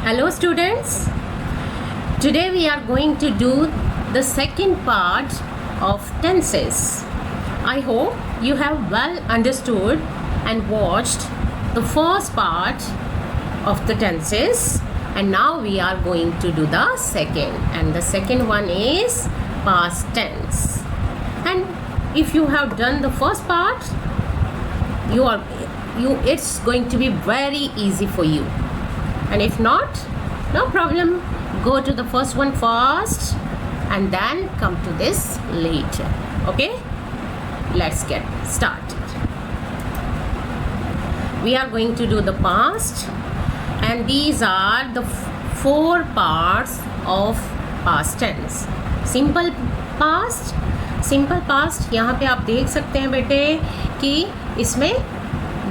Hello students, today we are going to do the second part of tenses. I hope you have well understood and watched the first part of the tenses, and now we are going to do the second, and the second one is past tense. And if you have done the first part, it's going to be very easy for you. And if not, no problem, go to the first one first and then come to this later. Okay, let's get started. We are going to do the past, and these are the four parts of past tense. Simple past यहाँ पे आप देख सकते हैं बेटे कि इसमें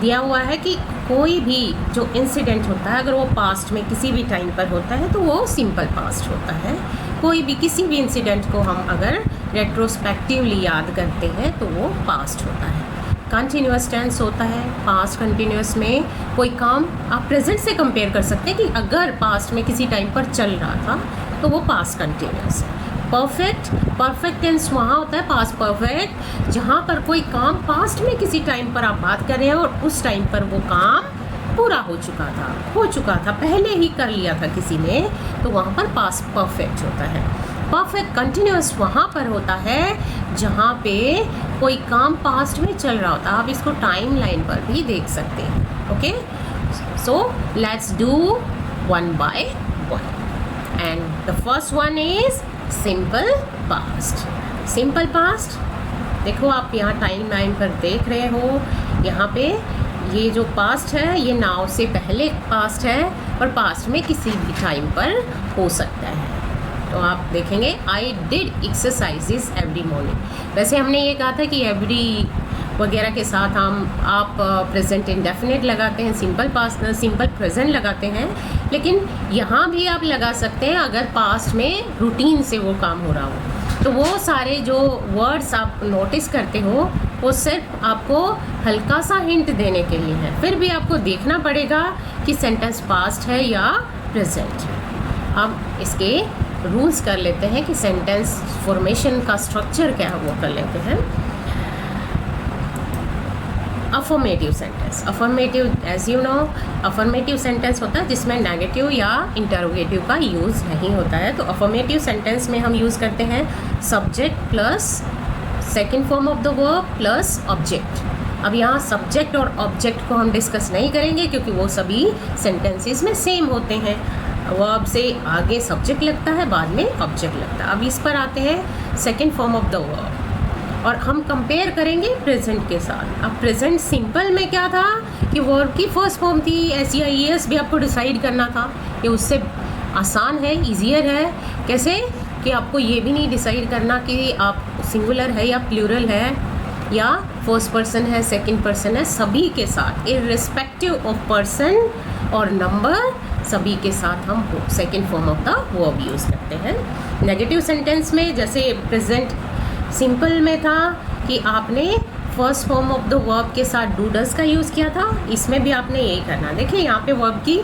दिया हुआ है कि कोई भी जो इंसिडेंट होता है, अगर वो पास्ट में किसी भी टाइम पर होता है तो वो सिंपल पास्ट होता है. कोई भी किसी भी इंसिडेंट को हम अगर रेट्रोस्पेक्टिवली याद करते हैं तो वो पास्ट होता है. कंटिन्यूअस टेंस होता है. पास्ट कंटिन्यूअस में कोई काम आप प्रेजेंट से कंपेयर कर सकते हैं कि अगर पास्ट में किसी टाइम पर चल रहा था तो वो पास्ट कंटिन्यूअस है. परफेक्ट टेंस वहाँ होता है, पास्ट परफेक्ट, जहाँ पर कोई काम पास्ट में किसी टाइम पर आप बात कर रहे हैं और उस टाइम पर वो काम पूरा हो चुका था, पहले ही कर लिया था किसी ने, तो वहाँ पर पास्ट परफेक्ट होता है. परफेक्ट कंटिन्यूअस वहाँ पर होता है जहाँ पे कोई काम पास्ट में चल रहा होता है. आप इसको टाइम लाइन पर भी देख सकते हैं. Okay, so let's do one by one. And the first one is simple past. देखो आप यहाँ टाइम लाइन पर देख रहे हो, यहाँ पे ये जो पास्ट है ये नाउ से पहले पास्ट है और पास्ट में किसी भी टाइम पर हो सकता है. तो आप देखेंगे I did exercises every morning. वैसे हमने ये कहा था कि एवरी वगैरह के साथ आप प्रेजेंट इंडेफिनिट लगाते हैं, सिंपल प्रेजेंट लगाते हैं, लेकिन यहाँ भी आप लगा सकते हैं अगर पास्ट में रूटीन से वो काम हो रहा हो. तो वो सारे जो वर्ड्स आप नोटिस करते हो वो सिर्फ आपको हल्का सा हिंट देने के लिए है. फिर भी आपको देखना पड़ेगा कि सेंटेंस पास्ट है या प्रेजेंट. अब इसके रूल्स कर लेते हैं कि सेंटेंस फॉर्मेशन का स्ट्रक्चर क्या है वो कर लेते हैं. Affirmative sentence. As you know, affirmative sentence होता है जिसमें नेगेटिव या इंटरोगेटिव का यूज़ नहीं होता है. तो अफर्मेटिव सेंटेंस में हम यूज़ करते हैं subject plus second form of the verb plus object. अब यहाँ सब्जेक्ट और ऑब्जेक्ट को हम डिस्कस नहीं करेंगे क्योंकि वो सभी सेंटेंसेस में सेम होते हैं. वर्ब से आगे सब्जेक्ट लगता है, बाद में ऑब्जेक्ट लगता है. अब इस पर आते हैं second form of the verb और हम कंपेयर करेंगे प्रेजेंट के साथ. अब प्रेजेंट सिंपल में क्या था कि वर्ब की फर्स्ट फॉर्म थी एस या ई एस, भी आपको डिसाइड करना था. ये उससे आसान है, ईजियर है. कैसे कि आपको ये भी नहीं डिसाइड करना कि आप सिंगुलर है या प्लूरल है या फर्स्ट पर्सन है सेकंड पर्सन है. सभी के साथ इररिस्पेक्टिव ऑफ पर्सन और नंबर, सभी के साथ हम second form of the verb use करते हैं. नेगेटिव सेंटेंस में जैसे प्रेजेंट सिंपल में था कि आपने first form of the verb के साथ डू डज का यूज़ किया था, इसमें भी आपने यही करना. देखिए यहाँ पे वर्ब की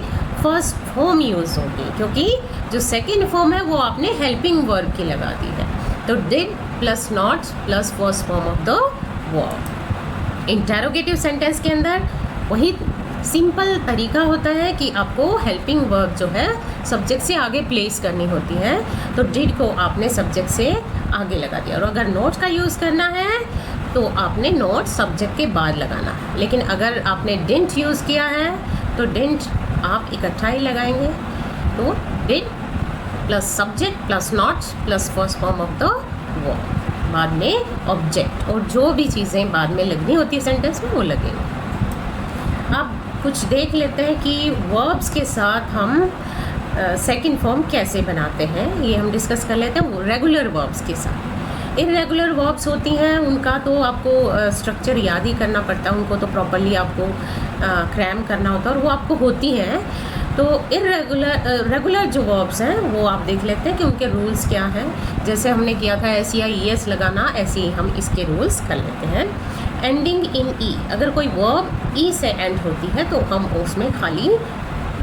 फर्स्ट फॉर्म यूज़ होगी क्योंकि जो सेकंड फॉर्म है वो आपने हेल्पिंग वर्ब की लगा दी है. तो did plus not plus first form of the verb. Interrogative sentence के अंदर वही सिंपल तरीका होता है कि आपको हेल्पिंग वर्ब जो है सब्जेक्ट से आगे प्लेस करनी होती है. तो डिड को आपने सब्जेक्ट से आगे लगा दिया, और अगर नोट का यूज़ करना है तो आपने नोट सब्जेक्ट के बाद लगाना है. लेकिन अगर आपने डिडंट यूज़ किया है तो डिडंट आप इकट्ठा ही लगाएंगे. तो did plus subject plus note plus first form of the verb, बाद में ऑब्जेक्ट, और जो भी चीज़ें बाद में लगनी होती है सेंटेंस में वो लगेंगी. अब कुछ देख लेते हैं कि वर्ब्स के साथ हम सेकंड फॉर्म कैसे बनाते हैं, ये हम डिस्कस कर लेते हैं. रेगुलर वर्ब्स के साथ इर्रेगुलर वर्ब्स होती हैं, उनका तो आपको स्ट्रक्चर याद ही करना पड़ता है, उनको तो प्रॉपर्ली आपको क्रैम करना होता है और वो आपको होती हैं. तो रेगुलर जो वर्ब्स हैं वो आप देख लेते हैं कि उनके रूल्स क्या हैं. जैसे हमने किया था एस या ई एस लगाना, ऐसे ही हम इसके रूल्स कर लेते हैं. एंडिंग इन ई, अगर कोई वर्ब ई से एंड होती है तो हम उसमें खाली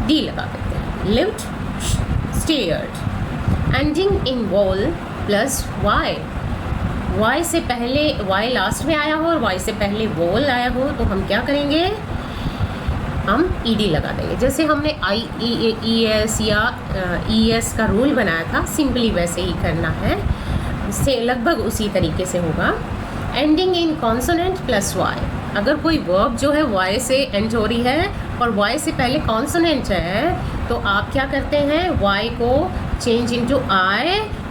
डी लगा देते हैं. lived, stared. Ending in wall plus y. y से पहले y लास्ट में आया हो और y से पहले wall आया हो तो हम क्या करेंगे, हम ed लगा देंगे। जैसे हमने IES या ES का रूल बनाया था, सिंपली वैसे ही करना है, से लगभग उसी तरीके से होगा। Ending in consonant plus y, अगर कोई वर्ब जो है y से एंड हो रही है और y से पहले कॉन्सोनेंट है तो आप क्या करते हैं, y को change into I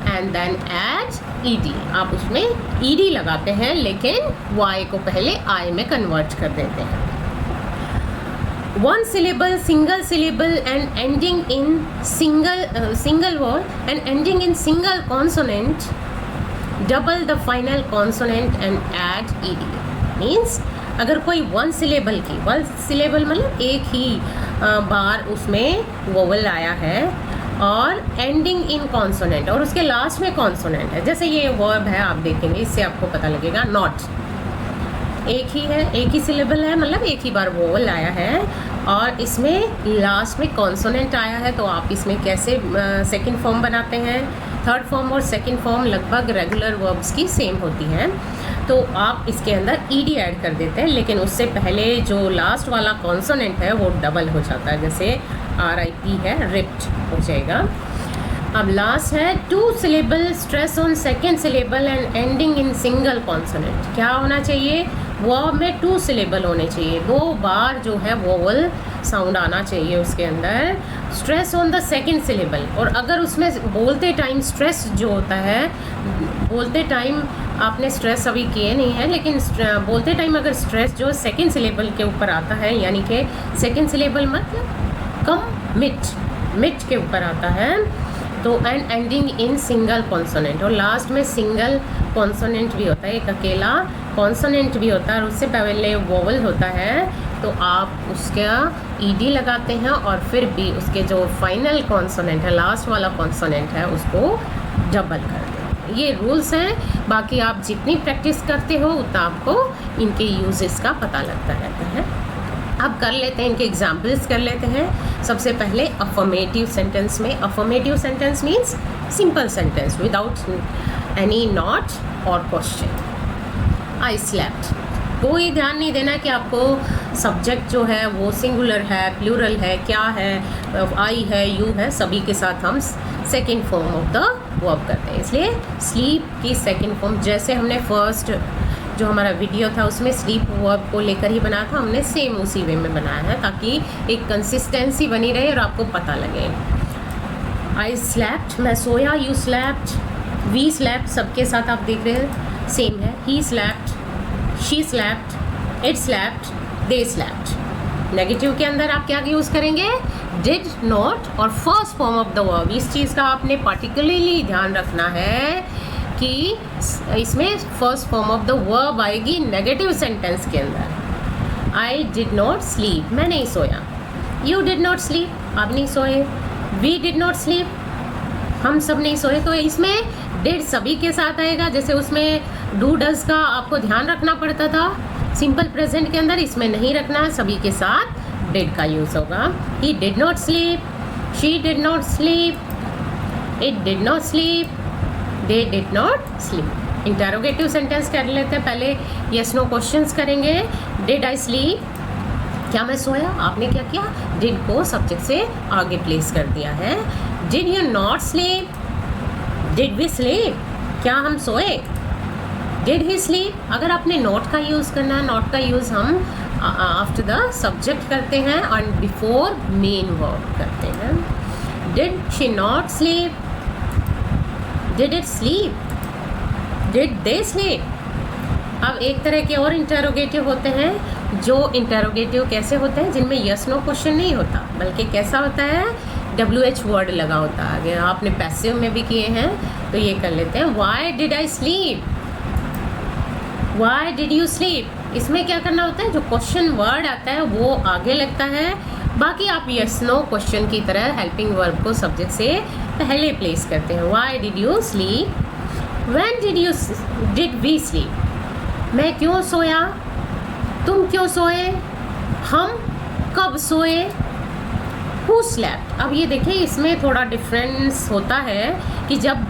and then add ed, आप उसमें ed लगाते हैं लेकिन y को पहले I में कन्वर्ट कर देते हैं। One syllable, single syllable and ending in single word and ending in single consonant, double the final consonant and add ed। Means अगर कोई वन सिलेबल मतलब एक ही बार उसमें वोवल आया है और एंडिंग इन कॉन्सोनेंट और उसके लास्ट में कॉन्सोनेंट है, जैसे ये वर्ब है, आप देखेंगे इससे आपको पता लगेगा। नॉट एक ही है, एक ही सिलेबल है, मतलब एक ही बार वोवल आया है और इसमें लास्ट में कॉन्सोनेंट आया है, तो आप इसमें कैसे सेकंड फॉर्म बनाते हैं। थर्ड फॉर्म और सेकंड फॉर्म लगभग रेगुलर वर्ब्स की सेम होती हैं, तो आप इसके अंदर ed ऐड कर देते हैं, लेकिन उससे पहले जो लास्ट वाला कॉन्सोनेंट है वो डबल हो जाता है, जैसे RIP है, रिप्ड हो जाएगा। अब लास्ट है two syllable, stress on second syllable and ending in single consonant. क्या होना चाहिए, वर्ब में टू सिलेबल होने चाहिए, दो बार जो है वोवल साउंड आना चाहिए उसके अंदर। Stress on the second syllable, और अगर उसमें बोलते टाइम स्ट्रेस जो होता है, बोलते टाइम आपने स्ट्रेस अभी किए नहीं है, लेकिन बोलते टाइम अगर स्ट्रेस जो सेकेंड सिलेबल के ऊपर आता है, यानी कि सेकेंड सिलेबल मतलब कम मिट के ऊपर आता है, तो and ending in single consonant, और लास्ट में सिंगल कॉन्सोनेंट भी होता है, एक अकेला कॉन्सोनेंट भी होता है और उससे पहले वोवल होता है, तो आप उसका ed लगाते हैं और फिर भी उसके जो फाइनल कॉन्सोनेंट है, लास्ट वाला कॉन्सोनेंट है, उसको डबल कर दें। ये रूल्स हैं, बाकी आप जितनी प्रैक्टिस करते हो उतना आपको इनके यूजेस का पता लगता रहता है। अब कर लेते हैं, इनके एग्जाम्पल्स कर लेते हैं। सबसे पहले अफर्मेटिव सेंटेंस में, affirmative sentence means simple sentence without any not और क्वेश्चन। आई स्लेप्ट, कोई ध्यान नहीं देना कि आपको सब्जेक्ट जो है वो सिंगुलर है, प्लूरल है, क्या है, आई है, यू है, सभी के साथ हम second form of the verb करते हैं। इसलिए स्लीप की सेकेंड फॉर्म, जैसे हमने फर्स्ट जो हमारा वीडियो था उसमें स्लीप वर्ब को लेकर ही बनाया था, हमने सेम उसी वे में बनाया है ताकि एक कंसिस्टेंसी बनी रहे और आपको पता लगे। आई स्लैप्ट, मैं सोया, यू स्लैप्ट, वी स्लैप्ट, सबके साथ आप देख रहे हैं सेम है। He slapped, she slapped, it slapped, they slapped. Negative के अंदर आप क्या यूज़ करेंगे, डिड नॉट और first form of the verb. इस चीज़ का आपने पार्टिकुलरली ध्यान रखना है कि इसमें first form of the verb आएगी नेगेटिव सेंटेंस के अंदर। आई डिड नॉट स्लीप, मैं नहीं सोया। यू डिड नॉट स्लीप, आप नहीं सोए। वी डिड नॉट स्लीप, हम सब नहीं सोए। तो इसमें डिड सभी के साथ आएगा, जैसे उसमें डू डज का आपको ध्यान रखना पड़ता था सिंपल प्रेजेंट के अंदर, इसमें नहीं रखना है, सभी के साथ डिड का यूज़ होगा। He did not sleep, she did not sleep, it did not sleep, they did not sleep. Interrogative sentence कर लेते हैं, पहले यस नो क्वेश्चंस करेंगे। डिड आई स्लीप, क्या मैं सोया, आपने क्या किया, डिड को सब्जेक्ट से आगे प्लेस कर दिया है। Did you not sleep, did we sleep, क्या हम सोए। डिड ही स्लीप, अगर आपने नॉट का यूज़ करना है, नॉट का यूज़ हम आफ्टर द सब्जेक्ट करते हैं और बिफोर मेन वर्ब करते हैं। Did she not sleep, did it sleep, did they sleep. अब एक तरह के और इंटरोगेटिव होते हैं, जो इंटरोगेटिव कैसे होते हैं, जिनमें यस नो क्वेश्चन नहीं होता, बल्कि कैसा होता है, WH वर्ड लगा होता है। अगर आपने पैसिव में भी किए हैं तो ये कर लेते हैं। Why did I sleep, Y did you sleep. इसमें क्या करना होता है, जो क्वेश्चन वर्ड आता है वो आगे लगता है, बाकी आप यस नो क्वेश्चन की तरह हेल्पिंग वर्ब को सब्जेक्ट से पहले प्लेस करते हैं। Why did you sleep, when did we sleep, मैं क्यों सोया, तुम क्यों सोए, हम कब सोए, हु स्लैप्ड, अब ये देखिए इसमें थोड़ा डिफरेंस होता है कि जब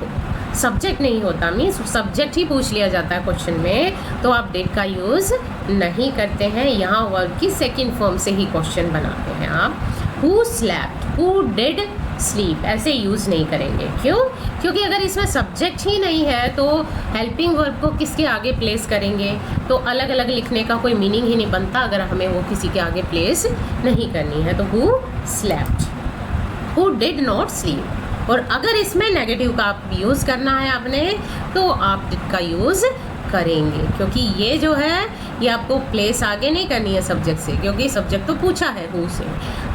सब्जेक्ट नहीं होता, मीन्स सब्जेक्ट ही पूछ लिया जाता है क्वेश्चन में, तो आप डिड का यूज़ नहीं करते हैं। यहाँ वर्ब की सेकंड फॉर्म से ही क्वेश्चन बनाते हैं आप। Who slapped, who did sleep, ऐसे यूज़ नहीं करेंगे। क्यों? क्योंकि अगर इसमें सब्जेक्ट ही नहीं है तो हेल्पिंग वर्ब को किसके आगे प्लेस करेंगे, तो अलग अलग लिखने का कोई मीनिंग ही नहीं बनता अगर हमें वो किसी के आगे प्लेस नहीं करनी है। तो who slapped, who did not sleep. और अगर इसमें नेगेटिव का आप यूज़ करना है आपने, तो आप डिड का यूज़ करेंगे, क्योंकि ये जो है ये आपको प्लेस आगे नहीं करनी है सब्जेक्ट से, क्योंकि सब्जेक्ट तो पूछा है हु से।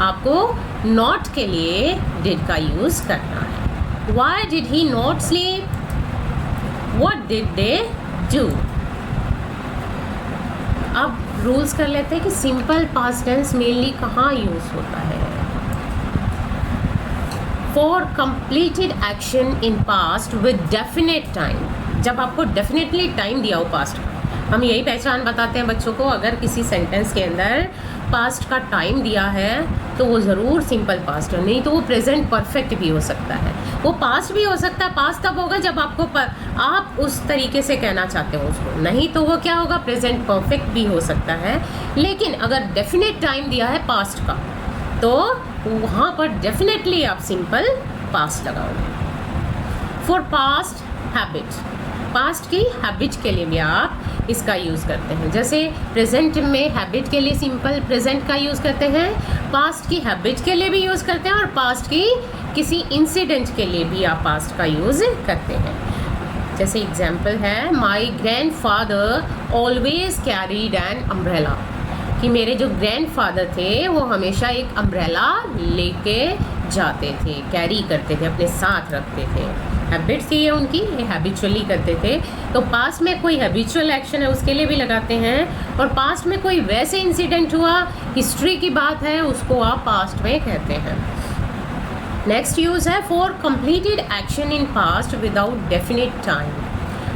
आपको नॉट के लिए डिड का यूज़ करना है। Why did he not sleep, what did they do. अब रूल्स कर लेते हैं कि सिंपल पास्ट टेंस मेनली कहाँ यूज़ होता है। For completed action in past with definite time, जब आपको डेफिनेटली टाइम दिया हो पास्ट का, हम यही पहचान बताते हैं बच्चों को, अगर किसी सेंटेंस के अंदर पास्ट का टाइम दिया है तो वो ज़रूर सिंपल पास्ट है, नहीं तो वो प्रेजेंट परफेक्ट भी हो सकता है। वो पास्ट भी हो सकता है, पास्ट तब होगा जब आपको आप उस तरीके से कहना चाहते हो उसको, नहीं तो वो क्या होगा, प्रेजेंट परफेक्ट भी हो सकता है। लेकिन अगर डेफिनेट टाइम दिया है पास्ट का तो वहाँ पर डेफिनेटली आप सिंपल पास्ट लगाओगे। फॉर पास्ट हैबिट, पास्ट की हैबिट के लिए भी आप इसका यूज़ करते हैं। जैसे प्रेजेंट में हैबिट के लिए सिंपल प्रेजेंट का यूज़ करते हैं, पास्ट की हैबिट के लिए भी यूज़ करते हैं, और पास्ट की किसी इंसिडेंट के लिए भी आप पास्ट का यूज़ करते हैं। जैसे एग्जाम्पल है, माई grandfather always carried an umbrella, कि मेरे जो ग्रैंडफादर थे वो हमेशा एक अम्ब्रेला लेके जाते थे, कैरी करते थे, अपने साथ रखते थे। हैबिट थी ये उनकी, ये हैबिचुअली करते थे। तो पास्ट में कोई हैबिचुअल एक्शन है उसके लिए भी लगाते हैं, और पास्ट में कोई वैसे इंसिडेंट हुआ, हिस्ट्री की बात है, उसको आप पास्ट में कहते हैं। नेक्स्ट यूज़ है for completed action in past without definite time.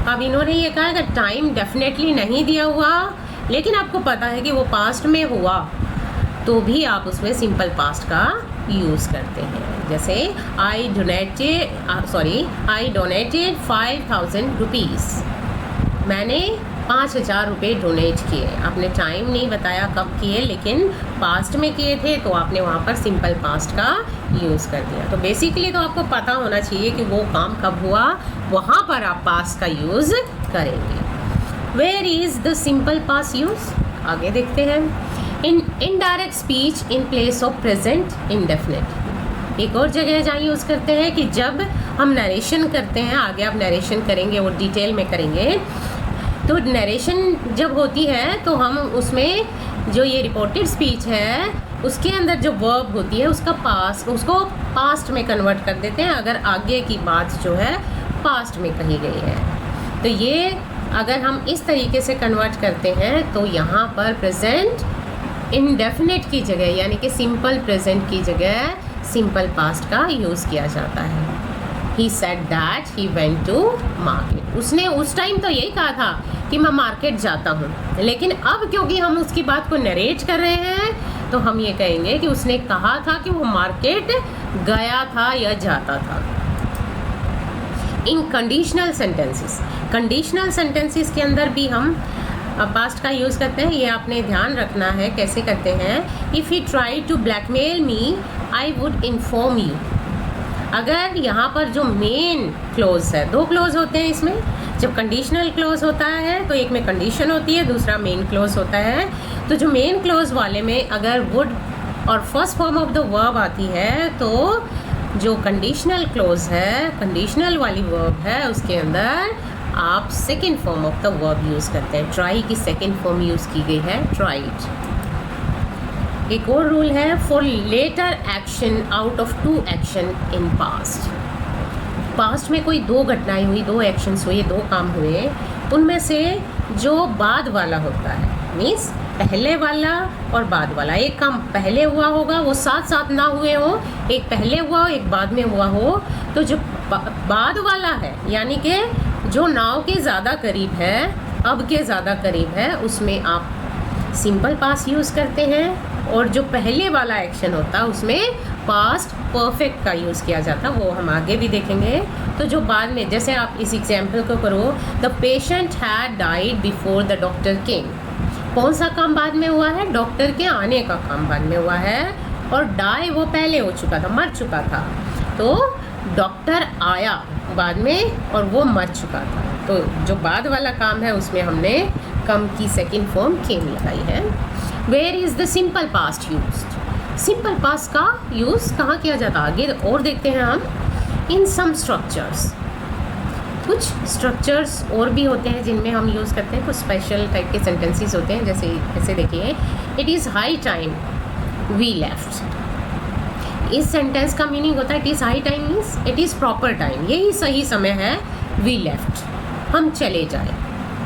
अब इन्होंने ये कहा कि टाइम डेफिनेटली नहीं दिया हुआ, लेकिन आपको पता है कि वो पास्ट में हुआ, तो भी आप उसमें सिंपल पास्ट का यूज़ करते हैं। जैसे आई डोनेटेड 5000 रुपीज़, मैंने 5000 रुपये डोनेट किए। आपने टाइम नहीं बताया कब किए, लेकिन पास्ट में किए थे, तो आपने वहाँ पर सिंपल पास्ट का यूज़ कर दिया। तो बेसिकली तो आपको पता होना चाहिए कि वो काम कब हुआ, वहाँ पर आप पास्ट का यूज़ करेंगे। Where is the simple past use, आगे देखते हैं। In indirect speech in place of present indefinite, एक और जगह जहाँ यूज़ करते हैं कि जब हम नरेशन करते हैं, आगे आप नरेशन करेंगे वो डिटेल में करेंगे, तो नरेशन जब होती है तो हम उसमें जो ये रिपोर्टेड स्पीच है उसके अंदर जो वर्ब होती है उसको पास्ट में कन्वर्ट कर देते हैं, अगर आगे की बात जो है पास्ट में कही गई है। तो ये अगर हम इस तरीके से कन्वर्ट करते हैं तो यहाँ पर प्रेजेंट इंडेफिनिट की जगह, यानी कि सिंपल प्रेजेंट की जगह सिंपल पास्ट का यूज़ किया जाता है। He said that he went to market, उसने उस टाइम तो यही कहा था कि मैं मार्केट जाता हूँ, लेकिन अब क्योंकि हम उसकी बात को नरेट कर रहे हैं तो हम ये कहेंगे कि उसने कहा था कि वो मार्केट गया था या जाता था। इन कंडीशनल सेंटेंसेस के अंदर भी हम पास्ट का यूज़ करते हैं। ये आपने ध्यान रखना है कैसे करते हैं। If he try to blackmail me I would inform you, अगर यहाँ पर जो मेन क्लोज है, दो क्लोज होते हैं इसमें, जब कंडीशनल क्लोज होता है तो एक में कंडीशन होती है, दूसरा मेन क्लोज होता है। तो जो मेन क्लोज वाले में अगर वुड और first form of the verb आती है, तो जो कंडीशनल क्लोज है, कंडीशनल वाली वर्ब है, उसके अंदर आप second form of the verb use करते हैं। ट्राई की सेकेंड फॉर्म यूज़ की गई है, ट्राइड। एक और रूल है, for letter action out of two action in past. Past में कोई दो घटनाएं हुई, दो एक्शंस हुए, दो काम हुए, उनमें से जो बाद वाला होता है, मीन्स पहले वाला और बाद वाला, एक काम पहले हुआ होगा वो साथ साथ ना हुए हो, एक पहले हुआ हो एक बाद में हुआ हो, तो जो बाद वाला है यानी कि जो नाव के ज़्यादा करीब है, अब के ज़्यादा करीब है, उसमें आप सिंपल पास्ट यूज़ करते हैं। और जो पहले वाला एक्शन होता उसमें पास्ट परफेक्ट का यूज़ किया जाता, वो हम आगे भी देखेंगे। तो जो बाद में, जैसे आप इस एग्जाम्पल को करो, the patient had died before the doctor केम। कौन सा काम बाद में हुआ है? डॉक्टर के आने का काम बाद में हुआ है, और डाई वो पहले हो चुका था, मर चुका था। तो डॉक्टर आया बाद में और वो मर चुका था। तो जो बाद वाला काम है उसमें हमने कम की सेकंड फॉर्म केम लगाई है। Where is the simple past used? Simple past का यूज़ कहाँ किया जाता है? आगे और देखते हैं हम। इन सम स्ट्रक्चर्स, कुछ स्ट्रक्चर्स और भी होते हैं जिनमें हम यूज़ करते हैं, कुछ स्पेशल टाइप के सेंटेंसेस होते हैं। जैसे ऐसे देखिए, it is high time we left. इस सेंटेंस का मीनिंग होता है it is high time means it is proper time, यही सही समय है, वी लेफ्ट, हम चले जाए।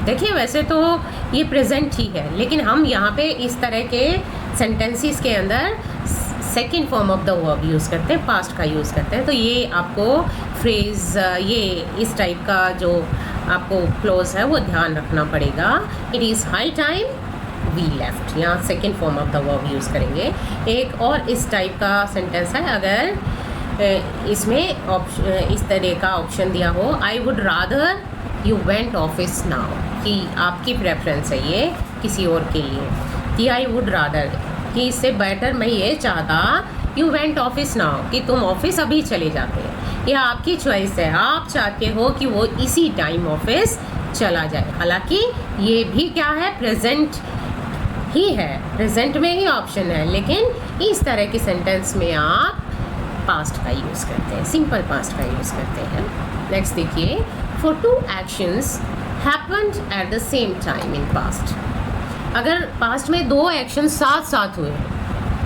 देखिए वैसे तो ये प्रेजेंट ही है, लेकिन हम यहाँ पे इस तरह के सेंटेंसेस के अंदर second form of the verb use करते हैं, पास्ट का यूज़ करते हैं। तो ये आपको फ्रेज़, ये इस टाइप का जो आपको क्लोज है वो ध्यान रखना पड़ेगा। It is high time we left, यहाँ second form of the verb use करेंगे। एक और इस टाइप का सेंटेंस है, अगर इसमें ऑप्शन, इस तरह का ऑप्शन दिया हो, I would rather you went office now, कि आपकी प्रेफरेंस है ये किसी और के लिए, कि आई वुड रादर, कि इससे बेटर मैं ये चाहता, यू वेंट ऑफिस नाउ, कि तुम ऑफिस अभी चले जाते हैं। यह आपकी चॉइस है, आप चाहते हो कि वो इसी टाइम ऑफिस चला जाए। हालांकि ये भी क्या है, प्रेजेंट ही है, प्रेजेंट में ही ऑप्शन है, लेकिन इस तरह के सेंटेंस में आप पास्ट का यूज़ करते हैं, सिंपल पास्ट का यूज़ करते हैं। नेक्स्ट देखिए, for two actions happened at the same time in past. अगर पास्ट में दो एक्शन साथ साथ हुए,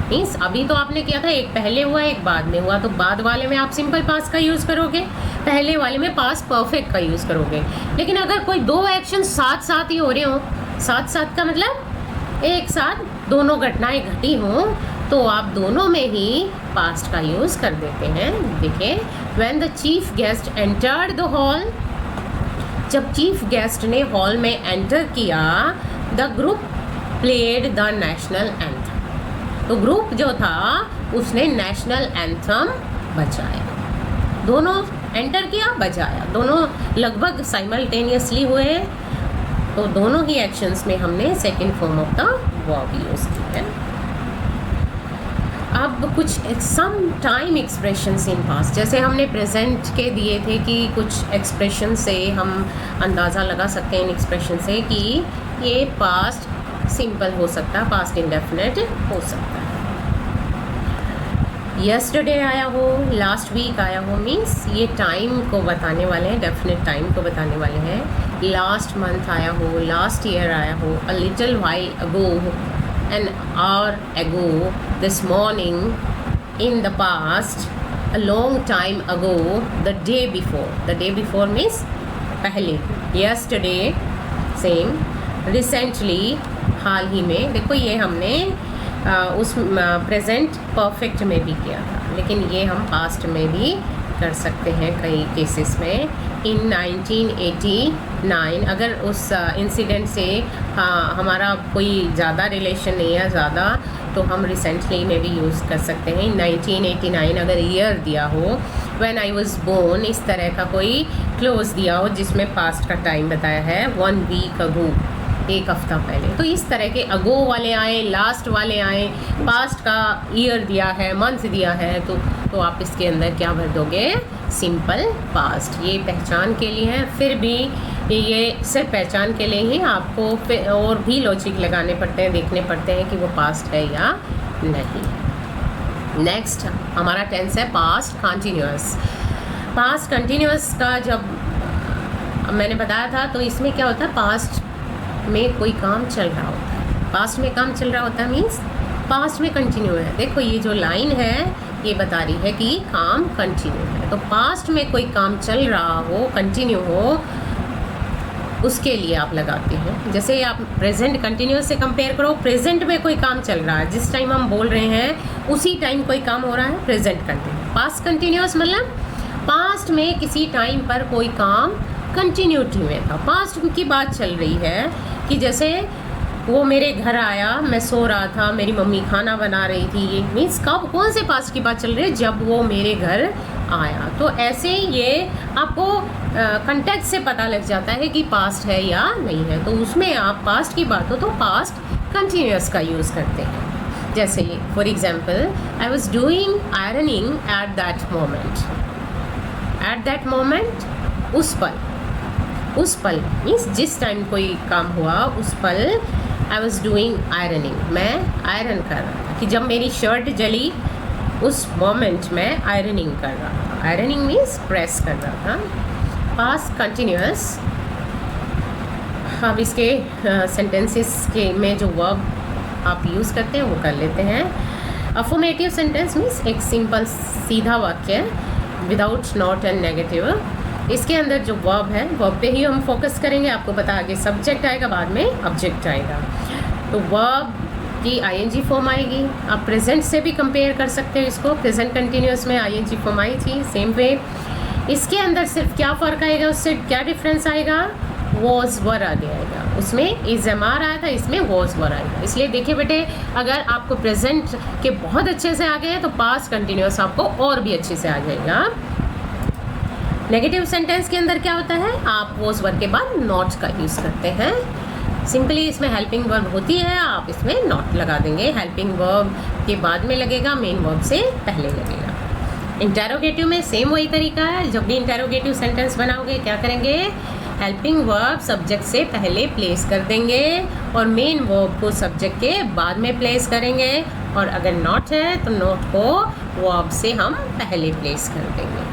मीन्स अभी तो आपने किया था, एक पहले हुआ एक बाद में हुआ, तो बाद वाले में आप सिंपल पास्ट का यूज़ करोगे, पहले वाले में पास्ट परफेक्ट का यूज़ करोगे। लेकिन अगर कोई दो एक्शन साथ साथ ही हो रहे हो, साथ साथ का मतलब एक साथ दोनों घटनाएं घटी हों, तो आप दोनों में ही पास्ट का यूज़ कर देते हैं। देखिए, when the chief guest entered the hall, जब चीफ गेस्ट ने हॉल में एंटर किया, the group played the national anthem, तो ग्रुप जो था उसने नेशनल एंथम बजाया। दोनों एंटर किया, बजाया, दोनों लगभग साइमल्टेनियसली हुए, तो दोनों ही एक्शंस में हमने second form of the verb use की है। अब कुछ some time expressions in past, जैसे हमने प्रेजेंट के दिए थे कि कुछ एक्सप्रेशन से हम अंदाज़ा लगा सकते हैं इन एक्सप्रेशन से कि ये पास्ट सिंपल हो सकता है, पास्ट इंडेफिनिट हो सकता है। यस्टरडे आया हो, लास्ट वीक आया हो, मीन्स ये टाइम को बताने वाले हैं, डेफिनेट टाइम को बताने वाले हैं। लास्ट मंथ आया हो, लास्ट ईयर आया हो, a little while ago, an hour ago, this morning, in the past, a long time ago, the day before. The day before means पहले, yesterday, same, recently, हाल ही में। देखो ये हमने उस प्रेजेंट परफेक्ट में भी किया था, लेकिन ये हम पास्ट में भी कर सकते हैं कई केसेस में। इन 1989, अगर उस इंसिडेंट से हमारा कोई ज़्यादा रिलेशन नहीं है ज़्यादा, तो हम रिसेंटली में भी यूज़ कर सकते हैं। 1989 अगर ईयर दिया हो, व्हेन आई वाज बोर्न, इस तरह का कोई क्लोज दिया हो जिसमें पास्ट का टाइम बताया है, 1 वीक अगो, एक हफ्ता पहले, तो इस तरह के अगो वाले आए, लास्ट वाले आए, पास्ट का ईयर दिया है, मंथ दिया है, तो आप इसके अंदर क्या भर दोगे, सिंपल पास्ट। ये पहचान के लिए है, फिर भी ये सिर्फ पहचान के लिए ही, आपको और भी लॉजिक लगाने पड़ते हैं, देखने पड़ते हैं कि वो पास्ट है या नहीं। नेक्स्ट हमारा टेंस है पास्ट कंटिन्यूअस। पास्ट कंटिन्यूअस का जब मैंने बताया था, तो इसमें क्या होता है, पास्ट में कोई काम चल रहा होता है, पास्ट में काम चल रहा होता है, मीन्स पास्ट में कंटिन्यू है। देखो ये जो लाइन है ये बता रही है कि काम कंटिन्यू है, तो पास्ट में कोई काम चल रहा हो, कंटिन्यू हो, उसके लिए आप लगाते हैं। जैसे आप प्रेजेंट कंटिन्यूअस से कंपेयर करो, प्रेजेंट में कोई काम चल रहा है, जिस टाइम हम बोल रहे हैं उसी टाइम कोई काम हो रहा है, प्रेजेंट कंटिन्यू। पास्ट कंटिन्यूअस मतलब पास्ट में किसी टाइम पर कोई काम कंटिन्यूटी में था, पास्ट की बात चल रही है। कि जैसे वो मेरे घर आया, मैं सो रहा था, मेरी मम्मी खाना बना रही थी। ये मीन्स कब, कौन से पास्ट की बात चल रही है? जब वो मेरे घर आया। तो ऐसे ये आपको कंटेक्स्ट से पता लग जाता है कि पास्ट है या नहीं है। तो उसमें आप पास्ट की बात हो तो पास्ट कंटिन्यूस का यूज़ करते हैं। जैसे for example, I was doing ironing at that moment. At that moment, उस पल मीन्स जिस टाइम कोई काम हुआ उस पल आई वॉज डूइंग आयरनिंग, मैं आयरन कर रहा था। कि जब मेरी शर्ट जली उस मोमेंट में आयरनिंग कर रहा था। आयरनिंग मीन्स प्रेस कर रहा था। Past continuous. अब इसके सेंटेंसेस के में जो वर्ब आप यूज़ करते हैं वो कर लेते हैं। अफर्मेटिव सेंटेंस मीन्स एक सिंपल सीधा वाक्य विदाउट नॉट एंड नेगेटिव। इसके अंदर जो वर्ब है वर्ब पे ही हम फोकस करेंगे। आपको पता आगे सब्जेक्ट आएगा, बाद में ऑब्जेक्ट आएगा। तो वर्ब की आईएनजी फॉर्म आएगी। आप प्रेजेंट से भी कंपेयर कर सकते हो इसको। प्रेजेंट कंटिन्यूस में आईएनजी फॉर्म आई थी, सेम वे। इसके अंदर सिर्फ क्या फ़र्क आएगा, उससे क्या डिफरेंस आएगा? वॉज वर आगे आएगा। उसमें इज एम आर आया था, इसमें वॉज वर आएगा। इसलिए देखिए बेटे, अगर आपको प्रेजेंट के बहुत अच्छे से आ गए तो पास्ट कंटिन्यूस आपको और भी अच्छे से आ जाएगा। नेगेटिव सेंटेंस के अंदर क्या होता है? आप वॉज वर्ब के बाद नॉट का यूज़ करते हैं। सिंपली इसमें हेल्पिंग वर्ब होती है, आप इसमें नॉट लगा देंगे। हेल्पिंग वर्ब के बाद में लगेगा, मेन वर्ब से पहले लगेगा। इंटेरोगेटिव में सेम वही तरीका है। जब भी इंटेरोगेटिव सेंटेंस बनाओगे क्या करेंगे? हेल्पिंग वर्ब सब्जेक्ट से पहले प्लेस कर देंगे और मेन वर्ब को सब्जेक्ट के बाद में प्लेस करेंगे। और अगर नॉट है तो नॉट को वर्ब से हम पहले प्लेस कर देंगे।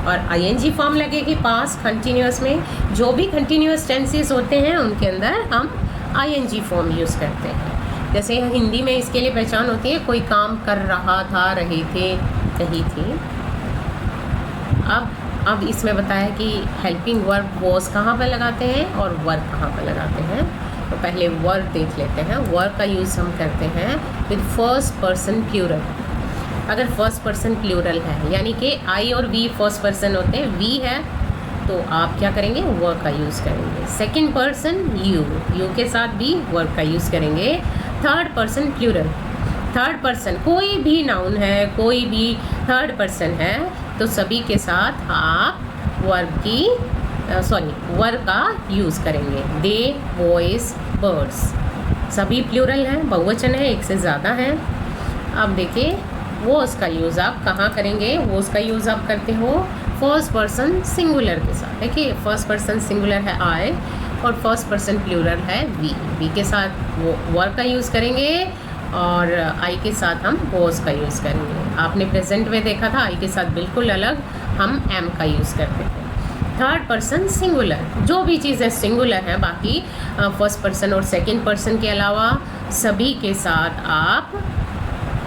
और आईएनजी फॉर्म लगेगी पास्ट कंटिन्यूस में। जो भी कंटिन्यूस टेंसेस होते हैं उनके अंदर हम आईएनजी फॉर्म यूज़ करते हैं। जैसे हिंदी में इसके लिए पहचान होती है, कोई काम कर रहा था, रहे थे, रही थी। अब इसमें बताया कि हेल्पिंग वर्ब वॉज कहाँ पर लगाते हैं और वर्ब कहाँ पर लगाते हैं। तो पहले वर्ब देख लेते हैं। वर्ब का यूज़ हम करते हैं विद फर्स्ट पर्सन प्लूरल। अगर फर्स्ट पर्सन प्लूरल है, यानी कि आई और वी फर्स्ट पर्सन होते हैं, वी है तो आप क्या करेंगे? वर्ब का यूज़ करेंगे। सेकंड पर्सन यू के साथ भी वर्ब का यूज़ करेंगे। Third person plural, third person कोई भी नाउन है, कोई भी थर्ड पर्सन है तो सभी के साथ आप वर्ब का यूज़ करेंगे। दे, बॉयज़, बर्ड्स, सभी प्लूरल हैं, बहुवचन है, एक से ज़्यादा है। अब देखिए वॉज का यूज़ आप कहाँ करेंगे? वॉज का यूज़ आप करते हो फर्स्ट पर्सन सिंगुलर के साथ। देखिए फर्स्ट पर्सन सिंगुलर है आई और फर्स्ट पर्सन प्लूरल है वी के साथ वो वर्ब का यूज़ करेंगे और आई के साथ हम वॉज का यूज़ करेंगे। आपने प्रेजेंट में देखा था आई के साथ बिल्कुल अलग हम एम का यूज़ करते थे। थर्ड पर्सन सिंगुलर, जो भी चीज़ें सिंगुलर हैं, बाकी फर्स्ट पर्सन और सेकंड पर्सन के अलावा सभी के साथ आप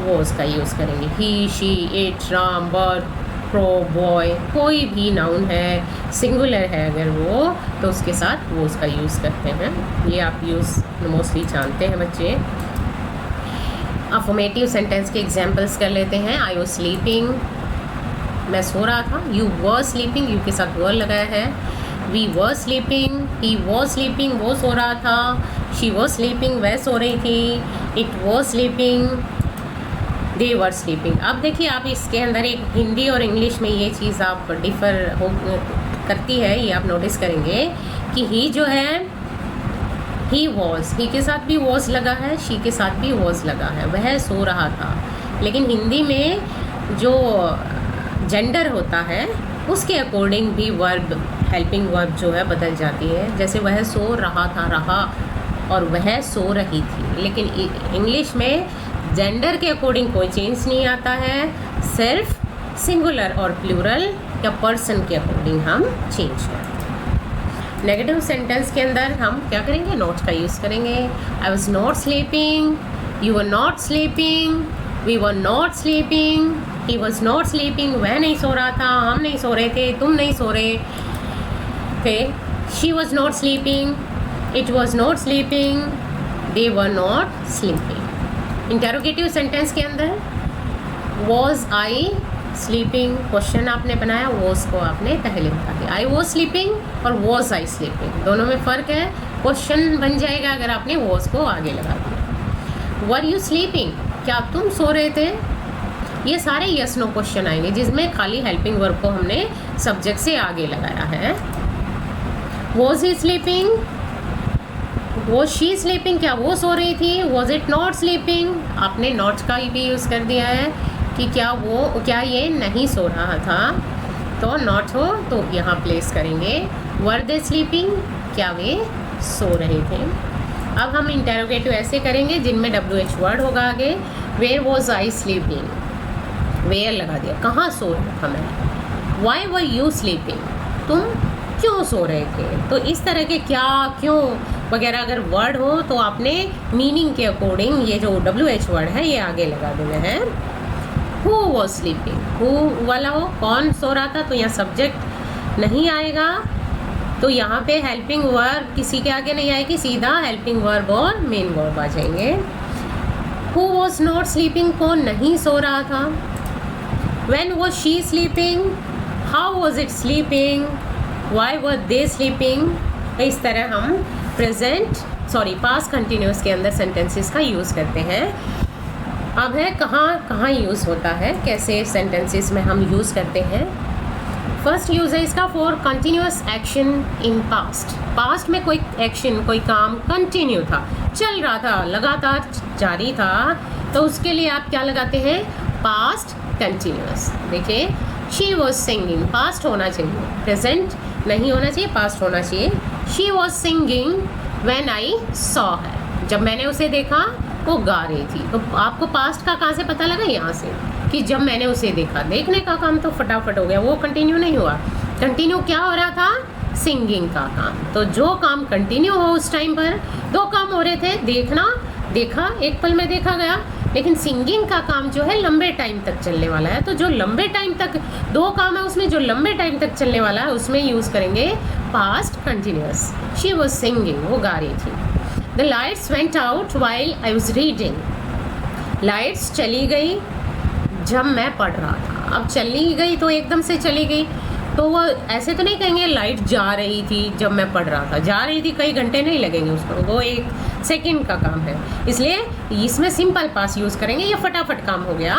वॉज का यूज़ करेंगे। He, she, it, Ram, bird, pro, boy, कोई भी नाउन है सिंगुलर है अगर वो तो उसके साथ वॉज का यूज़ करते हैं। ये आप यूज़ मोस्टली जानते हैं बच्चे। अफर्मेटिव सेंटेंस के एग्जाम्पल्स कर लेते हैं। आई वॉज स्लीपिंग, मैं सो रहा था। यू वर स्लीपिंग, यू के साथ वर लगाया है। We were sleeping, he was sleeping, वो सो रहा था। शी वॉज स्लीपिंग, वह सो रही थी। It was sleeping, they were sleeping. अब देखिए आप इसके अंदर एक हिंदी और इंग्लिश में ये चीज़ आप डिफ़र हो करती है, ये आप नोटिस करेंगे कि ही जो है ही वॉज, ही के साथ भी वॉज लगा है, शी के साथ भी वॉज लगा है, वह सो रहा था। लेकिन हिंदी में जो जेंडर होता है उसके अकॉर्डिंग भी वर्ब, हेल्पिंग वर्ब जो है बदल जाती है। जैसे वह सो रहा था, रहा, और वह सो रही थी। लेकिन इंग्लिश में जेंडर के अकॉर्डिंग कोई चेंज नहीं आता है, सिर्फ सिंगुलर और प्लूरल या पर्सन के अकॉर्डिंग हम चेंज करते हैं। नेगेटिव सेंटेंस के अंदर हम क्या करेंगे? नॉट का यूज़ करेंगे। I was not sleeping, you were not sleeping, we were not sleeping, he was not sleeping, वह नहीं सो रहा था, हम नहीं सो रहे थे, तुम नहीं सो रहे थे। She was not sleeping, it was not sleeping, they were not sleeping. Interrogative sentence के अंदर वॉज आई स्लीपिंग क्वेश्चन आपने बनाया, वॉज को आपने पहले बता दिया। आई वॉज स्लीपिंग और वॉज आई स्लीपिंग दोनों में फ़र्क है। क्वेश्चन बन जाएगा अगर आपने वॉज को आगे लगा दिया। वर यू स्लीपिंग, क्या तुम सो रहे थे? ये सारे यस नो क्वेश्चन आएंगे जिसमें खाली हेल्पिंग वर्ब को हमने सब्जेक्ट से आगे लगाया है। Was he sleeping, was she sleeping, क्या वो सो रही थी? वॉज इट नॉट स्लीपिंग, आपने नॉट का भी यूज़ कर दिया है कि क्या ये नहीं सो रहा था, तो नॉट हो तो यहाँ प्लेस करेंगे। वर दे स्लीपिंग, क्या वे सो रहे थे? अब हम इंटेरोगेटिव ऐसे करेंगे जिनमें WH वर्ड होगा आगे। Where was I sleeping, where लगा दिया, कहाँ सो रहा था मैं। वाई वर यू स्लीपिंग, तुम क्यों सो रहे थे? तो इस तरह के क्या, क्यों वगैरह अगर वर्ड हो तो आपने मीनिंग के अकॉर्डिंग ये जो WH वर्ड है ये आगे लगा देना है। हु वॉज स्लीपिंग, हु वाला हो, कौन सो रहा था, तो यहाँ सब्जेक्ट नहीं आएगा, तो यहाँ पे हेल्पिंग वर्ब किसी के आगे नहीं आएगी, सीधा हेल्पिंग वर्ब और मेन वर्ब आ जाएंगे। हु वॉज नॉट स्लीपिंग, कौन नहीं सो रहा था। When was she sleeping, how was it sleeping, why were they sleeping. इस तरह हम पास्ट कंटिन्यूस के अंदर सेंटेंसेस का यूज़ करते हैं। अब है कहाँ यूज़ होता है, कैसे सेंटेंसेस में हम यूज़ करते हैं। फर्स्ट यूज़ है इसका for continuous action in past. Past में कोई एक्शन, कोई काम कंटिन्यू था, चल रहा था, लगातार जारी था, तो उसके लिए आप क्या लगाते हैं? Past continuous. देखिए, शी वॉज सिंगिंग, पास्ट होना चाहिए, प्रेजेंट नहीं होना चाहिए, पास्ट होना चाहिए। She was singing when I saw her, जब मैंने उसे देखा वो गा रही थी। तो आपको पास्ट का कहाँ से पता लगा? यहाँ से, कि जब मैंने उसे देखा। देखने का काम तो फटाफट हो गया, वो कंटिन्यू नहीं हुआ। कंटिन्यू क्या हो रहा था? सिंगिंग का काम। तो जो काम कंटिन्यू हो उस टाइम पर दो काम हो रहे थे, देखा एक पल में देखा गया, लेकिन सिंगिंग का काम जो है लंबे टाइम तक चलने वाला है। तो जो लंबे टाइम तक दो काम है उसमें जो लंबे टाइम तक चलने वाला है उसमें यूज़ करेंगे past continuous. She was singing, वो गा रही थी। The lights went out while I was reading, lights चली गई जब मैं पढ़ रहा था। अब चली गई तो एकदम से चली गई, तो वो ऐसे तो नहीं कहेंगे लाइट जा रही थी जब मैं पढ़ रहा था। जा रही थी कई घंटे नहीं लगेंगे उसको, वो एक सेकंड का काम है, इसलिए इसमें सिंपल पास यूज़ करेंगे। ये फटाफट काम हो गया।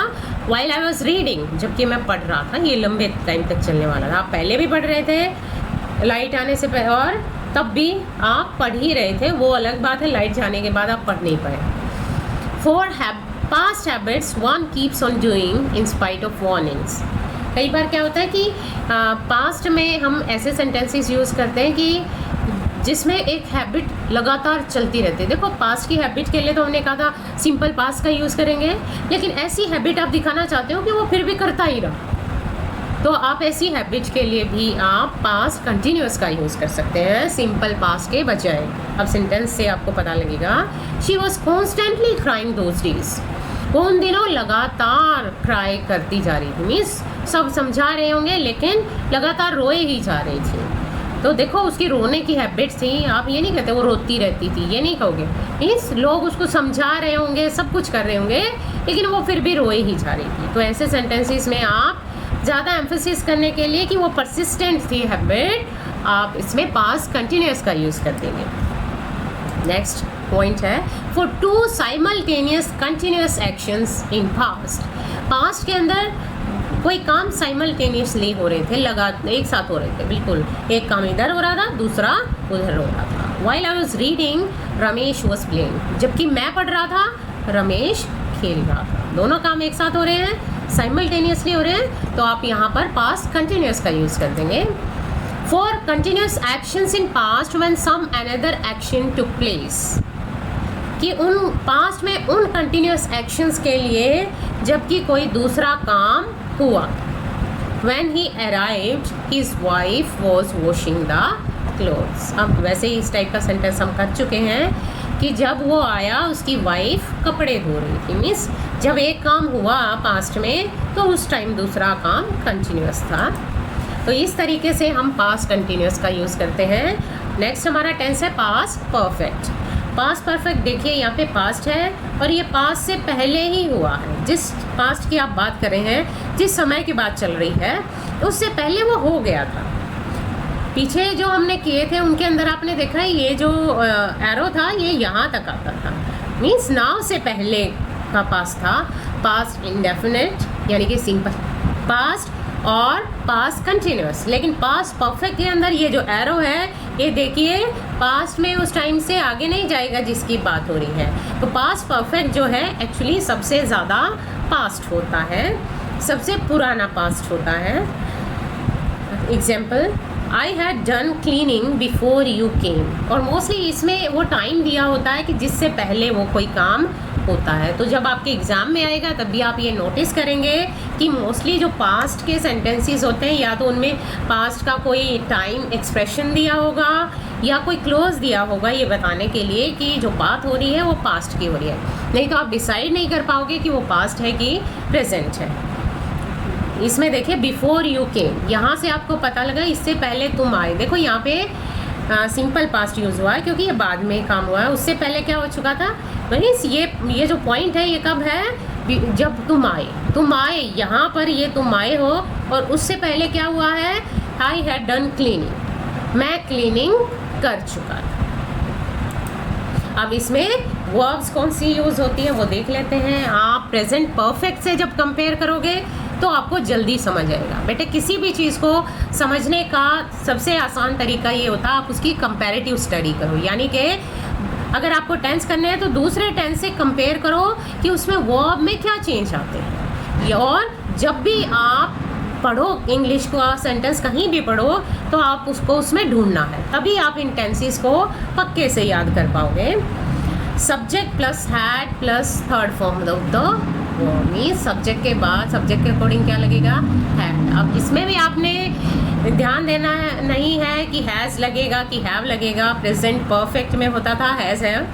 वाइल आई वॉज रीडिंग, जबकि मैं पढ़ रहा था, ये लंबे टाइम तक चलने वाला था। आप पहले भी पढ़ रहे थे लाइट आने से पहले, और तब भी आप पढ़ ही रहे थे, वो अलग बात है। लाइट जाने के बाद आप पढ़ नहीं पाए। For past habits one keeps on doing in spite of warnings. कई बार क्या होता है कि पास्ट में हम ऐसे सेंटेंसेस यूज़ करते हैं कि जिसमें एक हैबिट लगातार चलती रहती है। देखो, पास्ट की हैबिट के लिए तो हमने कहा था सिंपल पास्ट का यूज़ करेंगे, लेकिन ऐसी हैबिट आप दिखाना चाहते हो कि वो फिर भी करता ही रहा, तो आप ऐसी हैबिट के लिए भी आप पास्ट कंटिन्यूस का यूज़ कर सकते हैं सिंपल पास्ट के बजाय। अब सेंटेंस से आपको पता लगेगा। She was constantly crying those days, वो उन दिनों लगातार क्राई करती जा रही थी, मीन्स सब समझा रहे होंगे लेकिन लगातार रोए ही जा रही थी। तो देखो, उसकी रोने की हैबिट थी। आप ये नहीं कहते वो रोती रहती थी, ये नहीं कहोगे। मीन्स लोग उसको समझा रहे होंगे, सब कुछ कर रहे होंगे, लेकिन वो फिर भी रोए ही जा रही थी। तो ऐसे सेंटेंसेस में आप ज़्यादा एम्फेसिस करने के लिए कि वो परसिस्टेंट थी हैबिट, आप इसमें पास्ट कंटिन्यूस का यूज़ कर देंगे। नेक्स्ट पॉइंट है for two simultaneous continuous actions in past. Past के अंदर कोई काम साइमल्टेनियसली हो रहे थे, एक साथ हो रहे थे, बिल्कुल एक काम इधर हो रहा था, दूसरा उधर हो रहा था। While I was reading Ramesh was playing, जबकि मैं पढ़ रहा था रमेश खेल रहा था। दोनों काम एक साथ हो रहे हैं, साइमल्टेनियसली हो रहे हैं, तो आप यहाँ पर पास्ट कंटिन्यूस का यूज़ कर देंगे। For continuous actions in past when some another action took place, कि उन पास्ट में उन कंटिन्यूस एक्शंस के लिए जबकि कोई दूसरा काम हुआ। When he arrived, his wife was washing the clothes। अब वैसे ही इस टाइप का सेंटेंस हम कर चुके हैं कि जब वो आया उसकी वाइफ कपड़े धो रही थी। मीन्स जब एक काम हुआ पास्ट में तो उस टाइम दूसरा काम कंटिन्यूस था। तो इस तरीके से हम पास्ट कंटिन्यूस का यूज़ करते हैं। नेक्स्ट हमारा टेंस है पास्ट परफेक्ट। पास्ट परफेक्ट देखिए यहाँ पे पास्ट है और ये पास्ट से पहले ही हुआ है। जिस पास्ट की आप बात कर रहे हैं जिस समय की बात चल रही है उससे पहले वो हो गया था। पीछे जो हमने किए थे उनके अंदर आपने देखा है ये जो एरो था ये यहाँ तक आता था, मीन्स नाउ से पहले का पास्ट था, पास्ट इंडेफिनिट यानी कि सिंपल पास्ट और पास्ट कंटिन्यूस। लेकिन पास्ट परफेक्ट के अंदर ये जो एरो है ये देखिए पास्ट में उस टाइम से आगे नहीं जाएगा जिसकी बात हो रही है। तो पास्ट परफेक्ट जो है एक्चुअली सबसे ज़्यादा पास्ट होता है, सबसे पुराना पास्ट होता है। Example, I had done cleaning before you came, और मोस्टली इसमें वो टाइम दिया होता है कि जिससे पहले वो कोई काम होता है। तो जब आपके एग्ज़ाम में आएगा तब भी आप ये नोटिस करेंगे कि मोस्टली जो पास्ट के सेंटेंसेस होते हैं या तो उनमें पास्ट का कोई टाइम एक्सप्रेशन दिया होगा या कोई क्लोज दिया होगा ये बताने के लिए कि जो बात हो रही है वो पास्ट की हो रही है, नहीं तो आप डिसाइड नहीं कर पाओगे कि वो पास्ट है कि प्रेजेंट है। इसमें देखिए बिफोर यू केम, यहाँ से आपको पता लगा इससे पहले तुम आए। देखो यहाँ पे सिंपल पास्ट यूज़ हुआ है क्योंकि ये बाद में काम हुआ है, उससे पहले क्या हो चुका था। मीन्स ये जो पॉइंट है ये कब है, जब तुम आए यहाँ पर ये तुम आए हो, और उससे पहले क्या हुआ है, आई हैड डन क्लीनिंग, मैं क्लीनिंग कर चुका था। अब इसमें वर्ब्स कौन सी यूज़ होती है वो देख लेते हैं। आप प्रेजेंट परफेक्ट से जब कंपेयर करोगे तो आपको जल्दी समझ आएगा। बेटे किसी भी चीज़ को समझने का सबसे आसान तरीका ये होता है आप उसकी कंपैरेटिव स्टडी करो, यानी कि अगर आपको टेंस करने हैं तो दूसरे टेंस से कंपेयर करो कि उसमें वर्ब में क्या चेंज आते हैं। और जब भी आप पढ़ो इंग्लिश का सेंटेंस कहीं भी पढ़ो तो आप उसको उसमें ढूंढना है, तभी आप इन टेंसेस को पक्के से याद कर पाओगे। Subject plus had plus third form of the verb, means subject के बाद सब्जेक्ट के अकॉर्डिंग क्या लगेगा, हैड। अब इसमें भी आपने ध्यान देना नहीं है कि हैज़ लगेगा कि हैव लगेगा। प्रेजेंट परफेक्ट में होता था हैज़ हैव,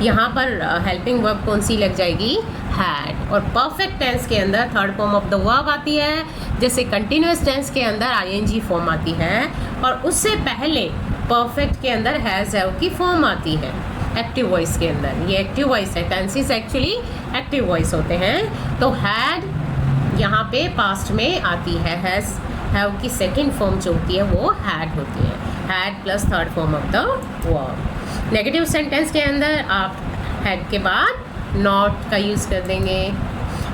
यहाँ पर हेल्पिंग वर्ब कौन सी लग जाएगी, हैड। और परफेक्ट टेंस के अंदर third form of the verb आती है, जैसे कंटिन्यूस टेंस के अंदर आईएनजी फॉर्म आती है, और उससे पहले परफेक्ट के अंदर हैज़ हैव की फॉर्म आती है एक्टिव वॉइस के अंदर। ये एक्टिव वॉइस है, टेंसेस एक्चुअली एक्टिव वॉइस होते हैं। तो हैड यहाँ पे पास्ट में आती है, हैज़ हैव की सेकेंड फॉर्म जो होती है वो हैड होती है, had plus third form of the verb. Negative sentence के अंदर आप हैड के बाद नॉट का यूज़ कर देंगे।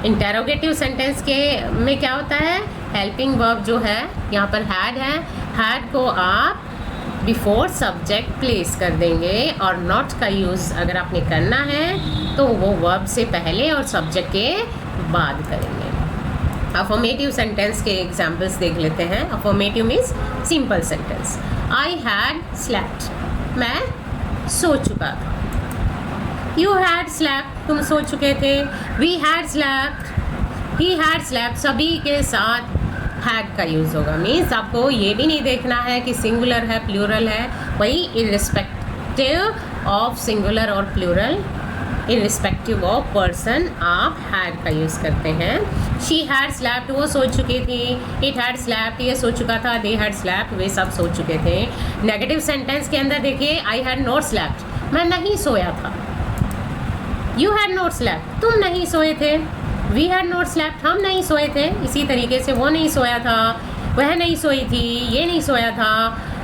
इंटेरोगेटिव सेंटेंस के में क्या होता है, हेल्पिंग वर्ब जो है यहाँ पर हैड है, हैड को आप बिफोर सब्जेक्ट प्लेस कर देंगे, और नॉट का यूज़ अगर आपने करना है तो वो वर्ब से पहले और सब्जेक्ट के बाद करेंगे। अफर्मेटिव सेंटेंस के एग्जाम्पल्स देख लेते हैं। Affirmative means simple sentence. I had slept, मैं सो चुका था। यू हैड स्लेप्ट, तुम सो चुके थे। We had slept, he had slept, सभी के साथ हैड का यूज़ होगा। मीन्स आपको ये भी नहीं देखना है कि सिंगुलर है प्लूरल है, वही इररिस्पेक्टिव ऑफ सिंगुलर और प्लूरल, इररिस्पेक्टिव ऑफ पर्सन आप हैड का यूज़ करते हैं। शी हैड स्लैप्ड, वो सो चुकी थी। इट हैड स्लैप्ड, ये सो चुका था। दे हैड स्लैप्ड, वे सब सो चुके थे। नेगेटिव सेंटेंस के अंदर देखिए, आई हैड नॉट स्लैप्ड, मैं नहीं सोया था। यू हैड नॉट स्लैप्ड, तुम नहीं सोए थे। वी हैड नॉट स्लैप्ड, हम नहीं सोए थे। इसी तरीके से वो नहीं सोया था, वह नहीं सोई थी, ये नहीं सोया था,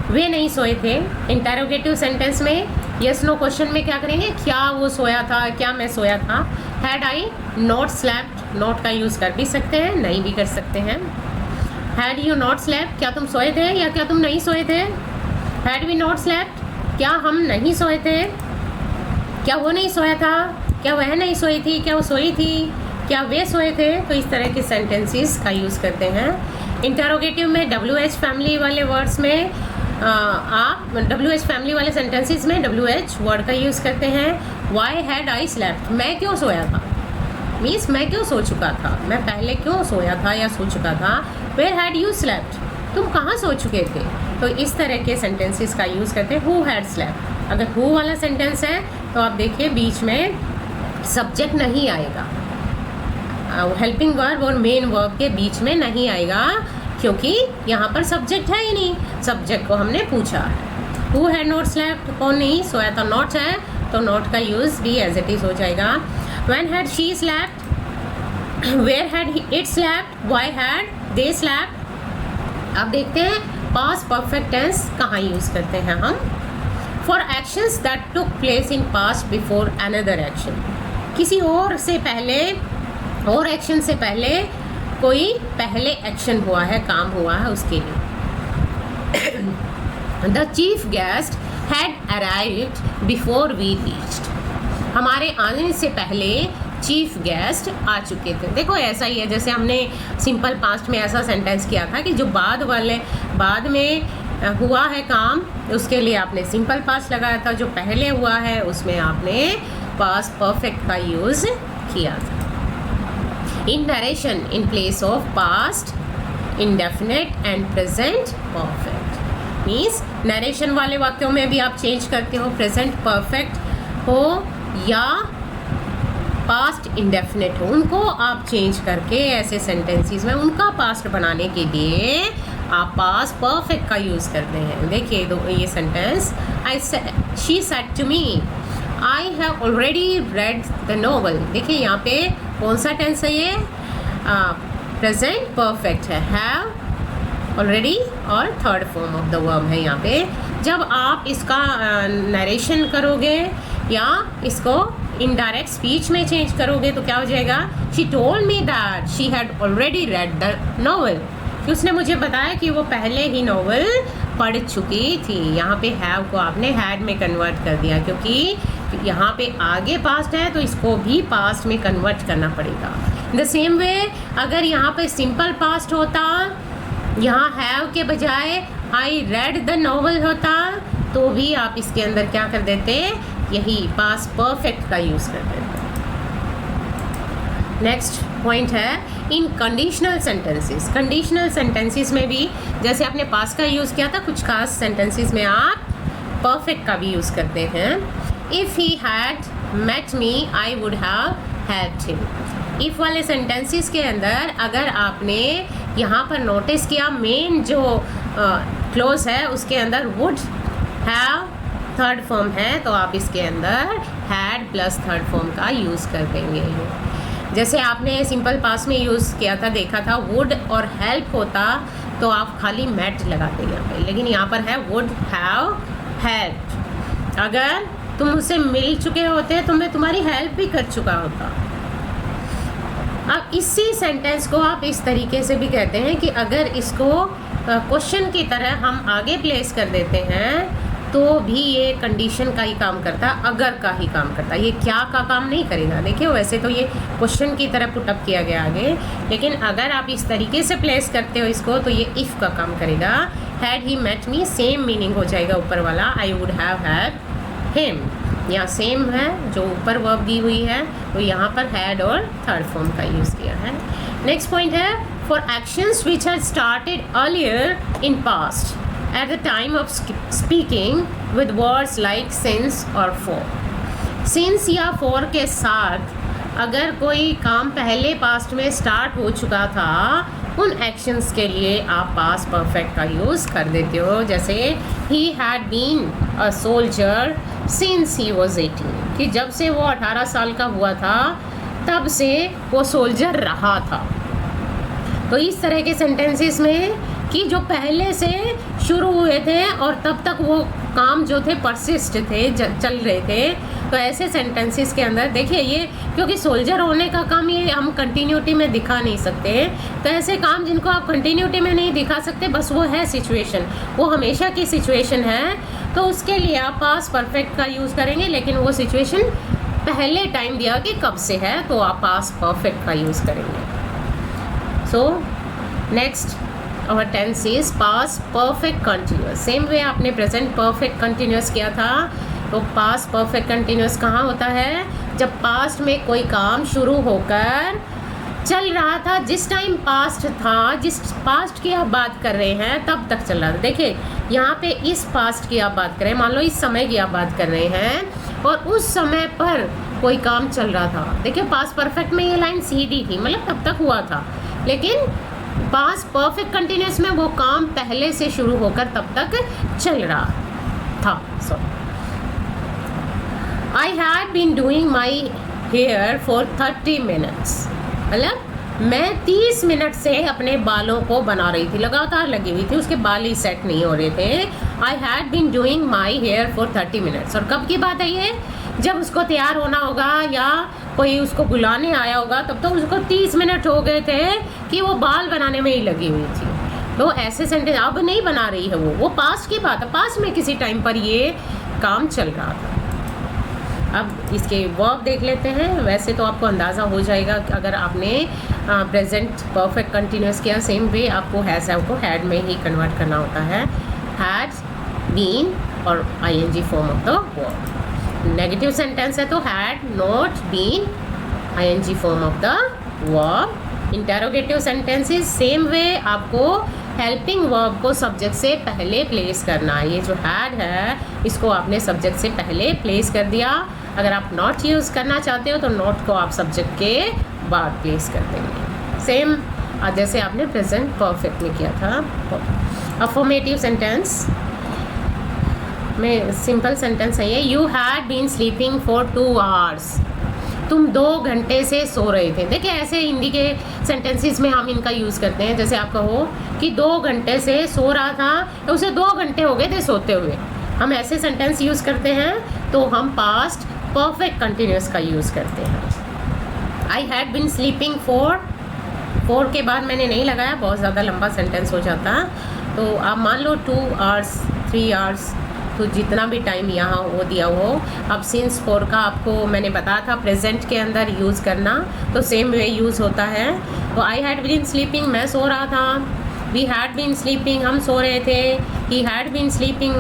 वे नहीं सोए थे। इंटेरोगेटिव सेंटेंस में यस नो क्वेश्चन में क्या करेंगे, क्या वो सोया था, क्या मैं सोया था। Had I not slapped, not का यूज़ कर भी सकते हैं, नहीं भी कर सकते हैं। हैड यू नॉट स्लैप्ड, क्या तुम सोए थे या क्या तुम नहीं सोए थे। हैड वी नॉट स्लैप्ड, क्या हम नहीं सोए थे, क्या वो नहीं सोया था, क्या वह नहीं सोई थी, क्या वो सोई थी, क्या वे सोए थे। तो इस तरह के सेंटेंसेस का यूज़ करते हैं। इंटरोगेटिव में WH फैमिली वाले वर्ड्स में आप WH फैमिली वाले सेंटेंसेस में WH वर्ड का यूज़ करते हैं। वाई हैड आई स्लेप्ट, मैं क्यों सोया था, मीन्स मैं क्यों सो चुका था, मैं पहले क्यों सोया था या सो चुका था। वेयर हैड यू स्लेप्ट, तुम कहाँ सो चुके थे। तो इस तरह के सेंटेंसेस का यूज़ करते हैं। हु हैड स्लेप्ट, अगर हु वाला सेंटेंस है तो आप देखिए बीच में सब्जेक्ट नहीं आएगा, हेल्पिंग वर्ब और मेन वर्ब के बीच में नहीं आएगा, क्योंकि यहाँ पर सब्जेक्ट है ही नहीं, सब्जेक्ट को हमने पूछा है। हु हैड नॉट स्लेप्ट, कौन नहीं सोया था, नॉट है तो नॉट का यूज़ भी एज इट इज़ हो जाएगा। When had she slept, where had it slapped, why had they slapped. अब देखते हैं पास्ट परफेक्ट टेंस कहाँ यूज़ करते हैं हम। For actions that took place in past before another action, किसी और से पहले, और एक्शन से पहले कोई पहले एक्शन हुआ है, काम हुआ है, उसके लिए। The chief guest had arrived before we reached, हमारे आने से पहले चीफ गेस्ट आ चुके थे। देखो ऐसा ही है जैसे हमने सिंपल पास्ट में ऐसा सेंटेंस किया था कि जो बाद में हुआ है काम, उसके लिए आपने सिंपल पास्ट लगाया था, जो पहले हुआ है उसमें आपने पास्ट परफेक्ट का यूज़ किया था। In narration in place of past indefinite and present perfect, means narration वाले वाक्यों में भी आप चेंज करते हो, प्रेजेंट परफेक्ट हो या पास्ट इंडेफिनिट हो, उनको आप चेंज करके ऐसे सेंटेंसेस में उनका पास्ट बनाने के लिए आप पास्ट परफेक्ट का यूज़ करते हैं। देखिए ये sentence, she said to me I have already read the novel. देखिए यहाँ पे कौन सा टेंस है ये, प्रेजेंट परफेक्ट है, हैव ऑलरेडी और third form of the verb है यहाँ पे। जब आप इसका नरेशन करोगे या इसको इनडायरेक्ट स्पीच में चेंज करोगे तो क्या हो जाएगा, she told me that she had already read the novel, कि उसने मुझे बताया कि वो पहले ही नॉवल पढ़ चुकी थी। यहाँ पे हैव को आपने हैड में कन्वर्ट कर दिया, क्योंकि यहाँ पे आगे पास्ट है तो इसको भी पास्ट में कन्वर्ट करना पड़ेगा। द सेम वे अगर यहाँ पे सिंपल पास्ट होता, यहाँ हैव के बजाय आई रेड द नॉवल होता, तो भी आप इसके अंदर क्या कर देते, यही पास्ट परफेक्ट का यूज़ कर देते। नेक्स्ट पॉइंट है इन कंडीशनल सेंटेंसेस। कंडीशनल सेंटेंसेस में भी जैसे आपने पास्ट का यूज़ किया था, कुछ खास सेंटेंसेस में आप परफेक्ट का भी यूज़ करते हैं। If he had met me I would have helped him. If वाले सेंटेंसेस के अंदर अगर आपने यहाँ पर नोटिस किया, मेन जो क्लोज है उसके अंदर वुड हैव थर्ड फॉर्म है, तो आप इसके अंदर हैड प्लस थर्ड फॉर्म का यूज़ कर देंगे। जैसे आपने सिंपल पास्ट में यूज़ किया था, देखा था वुड और हेल्प होता तो आप खाली मेट लगाते यहाँ पे, लेकिन यहाँ पर है वुड हैव हेल्प। अगर तुम मुझसे मिल चुके होते तो मैं तुम्हारी हेल्प भी कर चुका होता। अब इसी सेंटेंस को आप इस तरीके से भी कहते हैं कि अगर इसको क्वेश्चन की तरह हम आगे प्लेस कर देते हैं तो भी ये कंडीशन का ही काम करता, अगर का ही काम करता, ये क्या का काम नहीं करेगा। देखिए वैसे तो ये क्वेश्चन की तरह पुटअप किया गया आगे, लेकिन अगर आप इस तरीके से प्लेस करते हो इसको तो ये इफ़ का काम करेगा। Had he met me same meaning हो जाएगा ऊपर वाला, I would have helped him. यहाँ सेम है जो ऊपर वर्ब दी हुई है, तो यहाँ पर हैड और थर्ड फॉर्म का यूज़ किया है। नेक्स्ट पॉइंट है for actions which had started earlier in past at the time of speaking with words like since or for। since या for के साथ अगर कोई काम पहले पास्ट में स्टार्ट हो चुका था, उन एक्शंस के लिए आप पास्ट परफेक्ट का यूज़ कर देते हो। जैसे he had been a soldier since he was 18, कि जब से वो 18 साल का हुआ था तब से वो सोल्जर रहा था। तो इस तरह के सेंटेंसेस में कि जो पहले से शुरू हुए थे और तब तक वो काम जो थे परसिस्ट थे, चल रहे थे, तो ऐसे सेंटेंसेस के अंदर देखिए ये, क्योंकि सोल्जर होने का काम ये हम कंटिन्यूटी में दिखा नहीं सकते, तो ऐसे काम जिनको आप कंटिन्यूटी में नहीं दिखा सकते, बस वो है सिचुएशन, वो हमेशा की सिचुएशन है, तो उसके लिए आप पास्ट परफेक्ट का यूज़ करेंगे, लेकिन वो सिचुएशन पहले टाइम दिया कि कब से है, तो आप पास्ट परफेक्ट का यूज़ करेंगे। सो नेक्स्ट और tense is past perfect continuous. Same way आपने प्रेजेंट परफेक्ट कंटिन्यूस किया था, तो पास्ट परफेक्ट कंटिन्यूस कहाँ होता है, जब पास्ट में कोई काम शुरू होकर चल रहा था, जिस टाइम पास्ट था, जिस पास्ट की आप बात कर रहे हैं तब तक चल रहा था। देखिए यहाँ पे इस पास्ट की आप बात कर रहे हैं, मान लो इस समय की आप बात कर रहे हैं और उस समय पर कोई काम चल रहा था। देखिए पास्ट परफेक्ट में ये लाइन सीधी थी, मतलब तब तक हुआ था, लेकिन पास्ट परफेक्ट कंटिन्यूस में वो काम पहले से शुरू होकर तब तक चल रहा था। So I had been doing my hair for 30 minutes, मतलब मैं 30 मिनट से अपने बालों को बना रही थी, लगातार लगी हुई थी, उसके बाल ही सेट नहीं हो रहे थे। I had been doing my hair for 30 minutes. और कब की बात है ये? जब उसको तैयार होना होगा या कोई उसको बुलाने आया होगा, तब तो उसको 30 मिनट हो गए थे कि वो बाल बनाने में ही लगी हुई थी। तो ऐसे सेंटेंस अब नहीं बना रही है, वो पास्ट की बात है, पास्ट में किसी टाइम पर ये काम चल रहा था। अब इसके वर्ब देख लेते हैं। वैसे तो आपको अंदाज़ा हो जाएगा कि अगर आपने प्रेजेंट परफेक्ट कंटिन्यूस किया, सेम वे आपको हैज़ हैव को हैड में ही कन्वर्ट करना होता है। हैड, बीन और ING form of the verb. Negative sentence है तो had not been, ING form of the verb. Interrogative sentences same way आपको हेल्पिंग वर्ब को सब्जेक्ट से पहले प्लेस करना है। ये जो हैड है इसको आपने सब्जेक्ट से पहले प्लेस कर दिया। अगर आप नॉट यूज़ करना चाहते हो तो नॉट को आप सब्जेक्ट के बाद प्लेस कर देंगे, सेम जैसे आपने प्रेजेंट परफेक्ट में किया था। अफर्मेटिव सेंटेंस में सिंपल सेंटेंस है ये, you had been sleeping for 2 hours। तुम 2 घंटे से सो रहे थे। देखिए ऐसे हिंदी के सेंटेंसेस में हम इनका यूज़ करते हैं। जैसे आप कहो कि 2 घंटे से सो रहा था, तो उसे 2 घंटे हो गए थे सोते हुए। हम ऐसे सेंटेंस यूज़ करते हैं तो हम पास्ट परफेक्ट कंटिन्यूस का यूज़ करते हैं। I had been sleeping for के बाद मैंने नहीं लगाया, बहुत ज़्यादा लंबा सेंटेंस हो जाता। तो आप मान लो 2 hours 3 hours, तो जितना भी टाइम यहाँ वो दिया हो। अब सिंस फॉर का आपको मैंने बताया था प्रेजेंट के अंदर यूज़ करना, तो सेम वे यूज़ होता है। तो आई हैड बीन स्लीपिंग, मैं सो रहा था। वी हैड बीन स्लीपिंग, हम सो रहे थे। ही हैड बीन स्लीपिंग,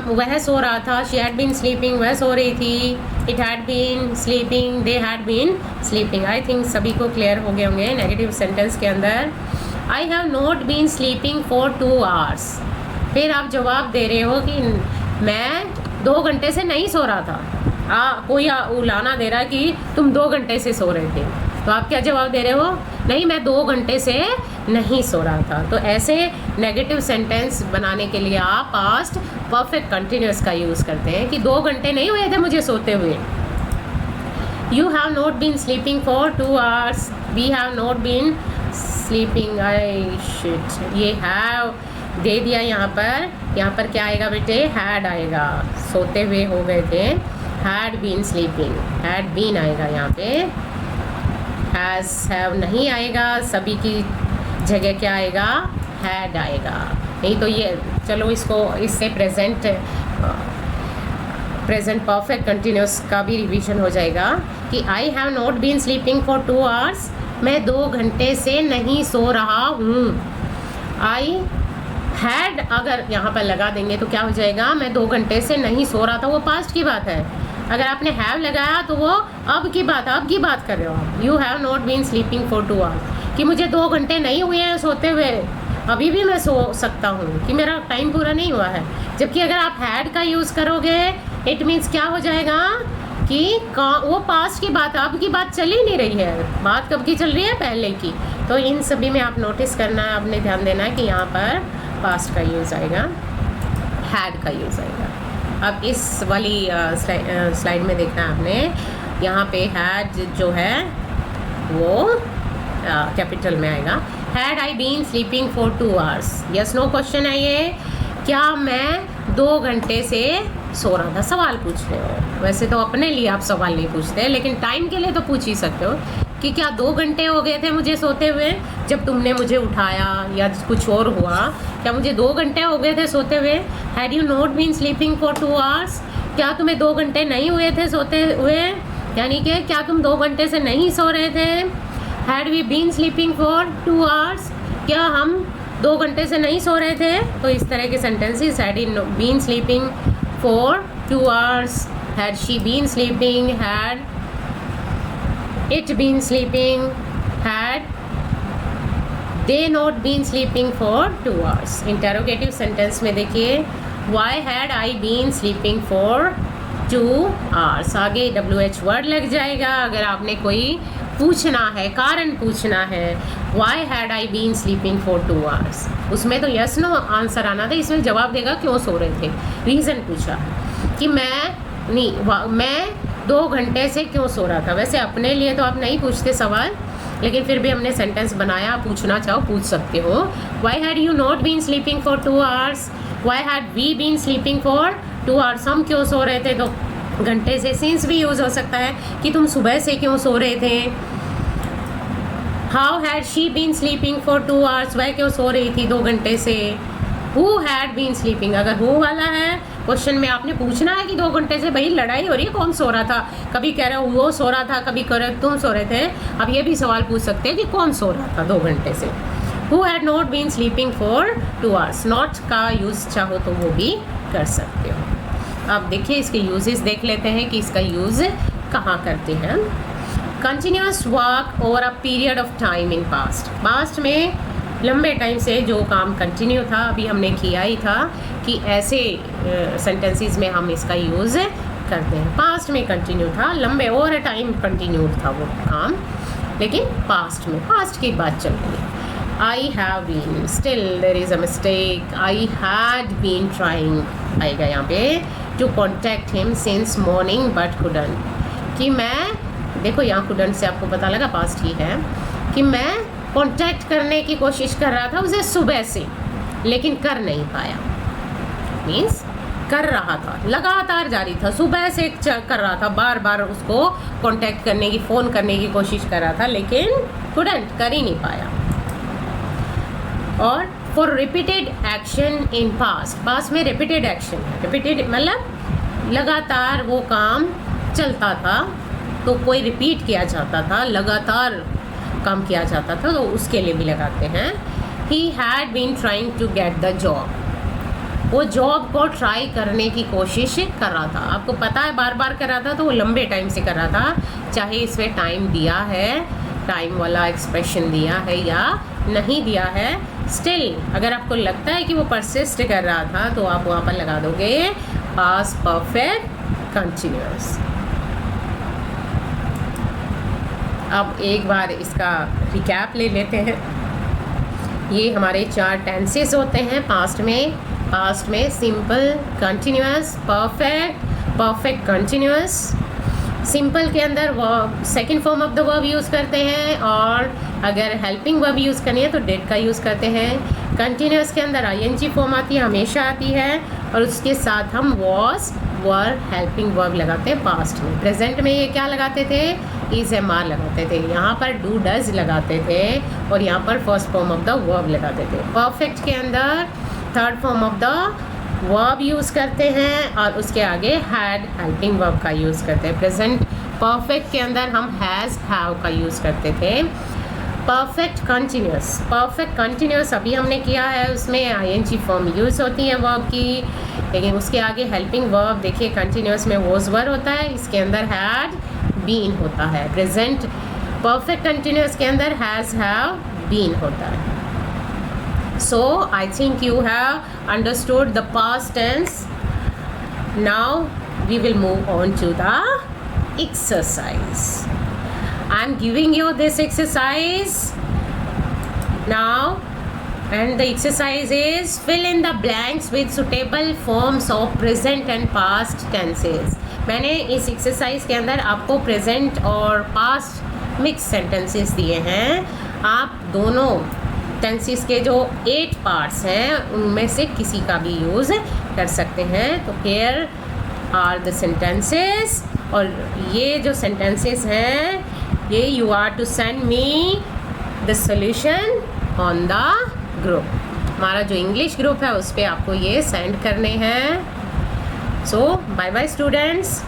वह सो रहा था। शी हैड बीन स्लीपिंग, वह सो रही थी। It had been sleeping, they had been sleeping. I think सभी को क्लियर हो गए होंगे। नेगेटिव सेंटेंस के अंदर I have not been sleeping for 2 hours। फिर आप जवाब दे रहे हो कि मैं 2 घंटे से नहीं सो रहा था। कोई उलाना दे रहा है कि तुम 2 घंटे से सो रहे थे, तो आप क्या जवाब दे रहे हो? नहीं, मैं 2 घंटे से नहीं सो रहा था। तो ऐसे नेगेटिव सेंटेंस बनाने के लिए आप पास्ट परफेक्ट कंटिन्यूस का यूज़ करते हैं कि 2 घंटे नहीं हुए थे मुझे सोते हुए। You have not been sleeping for 2 hours। We have not been sleeping, I shit, ये हैव दे दिया यहाँ पर क्या आएगा बेटे? हैड आएगा, सोते हुए हो गए थे। Had been sleeping, had been आएगा यहाँ पे। हैज़ हैव नहीं आएगा, सभी की जगह क्या आएगा? हैड आएगा। नहीं तो ये चलो इससे प्रेजेंट परफेक्ट कंटिन्यूस का भी रिवीजन हो जाएगा कि I have not been sleeping for 2 hours। मैं 2 घंटे से नहीं सो रहा हूँ। आई हैड अगर यहाँ पर लगा देंगे तो क्या हो जाएगा? मैं 2 घंटे से नहीं सो रहा था, वो पास्ट की बात है। अगर आपने हैव लगाया तो वो अब की बात कर रहे हो आप। You have not been sleeping for 2 hours, कि मुझे 2 घंटे नहीं हुए हैं सोते हुए, अभी भी मैं सो सकता हूँ, कि मेरा टाइम पूरा नहीं हुआ है। जबकि अगर आप हैड का यूज़ करोगे इट मीन्स क्या हो जाएगा कि वो पास्ट की बात, अब की बात चल ही नहीं रही है। बात कब की चल रही है? पहले की। तो इन सभी में आप नोटिस करना है, आपने ध्यान देना है कि यहाँ पर पास्ट का यूज़ आएगा, हैड का यूज़ आएगा। अब इस वाली स्लाइड में देखना है आपने, यहाँ पे हैड जो है वो कैपिटल में आएगा। Had I been sleeping for 2 hours, yes no question है ये। क्या मैं 2 घंटे से सो रहा था? सवाल पूछ रहे हो। वैसे तो अपने लिए आप सवाल नहीं पूछते, लेकिन टाइम के लिए तो पूछ ही सकते हो कि क्या 2 घंटे हो गए थे मुझे सोते हुए जब तुमने मुझे उठाया, या कुछ और हुआ? क्या मुझे 2 घंटे हो गए थे सोते हुए? Had you not been sleeping for 2 hours, क्या तुम्हें 2 घंटे नहीं हुए थे सोते हुए? यानी कि क्या तुम 2 घंटे से नहीं सो रहे थे? Had we been sleeping for 2 hours, क्या हम 2 घंटे से नहीं सो रहे थे? तो इस तरह के sentences, had he been sleeping for 2 hours, had she been sleeping, had it been sleeping, had they not been sleeping for 2 hours। Interrogative sentence में देखिए, why had I been sleeping for 2 hours, आगे WH word लग जाएगा। अगर आपने कोई पूछना है, कारण पूछना है, why had I been sleeping for 2 hours, उसमें तो यस नो आंसर आना था, इसमें जवाब देगा क्यों सो रहे थे। रीज़न पूछा कि मैं 2 घंटे से क्यों सो रहा था। वैसे अपने लिए तो आप नहीं पूछते सवाल, लेकिन फिर भी हमने सेंटेंस बनाया, पूछना चाहो पूछ सकते हो। Why had you not been sleeping for 2 hours, why had we been sleeping for 2 hours, हम क्यों सो रहे थे 2 घंटे से। सिंस भी यूज़ हो सकता है कि तुम सुबह से क्यों सो रहे थे। How had she been sleeping for 2 hours, वह क्यों सो रही थी 2 घंटे से। हु हैड बीन स्लीपिंग, अगर हु वाला है क्वेश्चन में आपने पूछना है कि 2 घंटे से भाई लड़ाई हो रही है, कौन सो रहा था। कभी कह रहे हो वो सो रहा था, कभी कह रहे हो तुम सो रहे थे। अब ये भी सवाल पूछ सकते हैं कि कौन सो रहा था 2 घंटे से। Who had not been sleeping for 2 hours, not का यूज़ चाहो तो वो भी कर सकते हो। अब देखिए इसके यूजेस देख लेते हैं कि इसका यूज़ कहाँ करते हैं। Continuous work over a period of time in past, past में लंबे टाइम से जो काम कंटिन्यू था, अभी हमने किया ही था कि ऐसे सेंटेंसेस में हम इसका यूज़ करते हैं। पास्ट में कंटिन्यू था, लंबे ओवर टाइम कंटिन्यू था वो काम, लेकिन पास्ट में, पास्ट की बात चल रही है। I have been, still there is a mistake, I had been trying आएगा यहाँ पे, to contact him since morning but couldn't, कि मैं, देखो यहाँ कुडंट से आपको पता लगा पास्ट ही है, कि मैं कॉन्टैक्ट करने की कोशिश कर रहा था उसे सुबह से, लेकिन कर नहीं पाया। मीन्स कर रहा था, लगातार जारी था, सुबह से कर रहा था, बार बार उसको कॉन्टैक्ट करने की, फ़ोन करने की कोशिश कर रहा था, लेकिन कुडंट, कर ही नहीं पाया। और for repeated action in past, past में रिपीटेड एक्शन है, रिपीटेड मतलब लगातार वो काम चलता था, तो कोई रिपीट किया जाता था, लगातार काम किया जाता था, तो उसके लिए भी लगाते हैं। He had been trying to get the job, वो जॉब को ट्राई करने की कोशिश कर रहा था। आपको पता है बार बार कर रहा था, तो वो लंबे टाइम से कर रहा था, चाहे इसमें टाइम दिया है, टाइम वाला एक्सप्रेशन दिया है या नहीं दिया है। स्टिल अगर आपको लगता है कि वो परसिस्ट कर रहा था, तो आप वहाँ पर लगा दोगे पास्ट परफेक्ट कंटिन्यूअस। अब एक बार इसका रिकैप ले लेते हैं। ये हमारे 4 टेंसेस होते हैं पास्ट में simple, continuous, perfect, perfect continuous. Simple के अंदर verb, second form of the verb use करते हैं, और अगर हेल्पिंग वर्ब यूज़ करनी है तो डिड का यूज़ करते हैं। कंटिन्यूअस के अंदर आईएनजी फॉर्म आती है, हमेशा आती है, और उसके साथ हम वॉज, वर, हेल्पिंग वर्ब लगाते हैं पास्ट में। प्रेजेंट में ये क्या लगाते थे, इज एम आर लगाते थे, यहाँ पर डू डज लगाते थे, और यहाँ पर first form of the verb लगाते थे। परफेक्ट के अंदर third form of the verb use करते हैं, और उसके आगे हैड, हेल्पिंग वर्ब का यूज़ करते हैं। प्रेजेंट परफेक्ट के अंदर हम हैज़, हैव का यूज़ करते थे। परफेक्ट कंटिन्यूस अभी हमने किया है, उसमें आईएनजी फॉर्म यूज़ होती है वर्ब की, लेकिन उसके आगे हेल्पिंग वर्ब, देखिए कंटिन्यूस में वॉज वर होता है, इसके अंदर हैड बीन होता है। प्रेजेंट परफेक्ट कंटिन्यूस के अंदर हैज़, हैव, बीन होता है। So I think you have understood the past tense. Now we will move on to the exercise. I am giving you this exercise now, and the exercise is fill in the blanks with suitable forms of present and past tenses. मैंने इस exercise के अंदर आपको present और past mix sentences दिए हैं। आप दोनों टेंसेस के जो 8 पार्ट्स हैं उनमें से किसी का भी यूज़ कर सकते हैं। तो हियर आर द सेंटेंसेस, और ये जो सेंटेंसेस हैं ये you are to send me the solution on the group. हमारा जो इंग्लिश ग्रुप है उस पर आपको ये सेंड करने हैं। सो बाय बाय स्टूडेंट्स।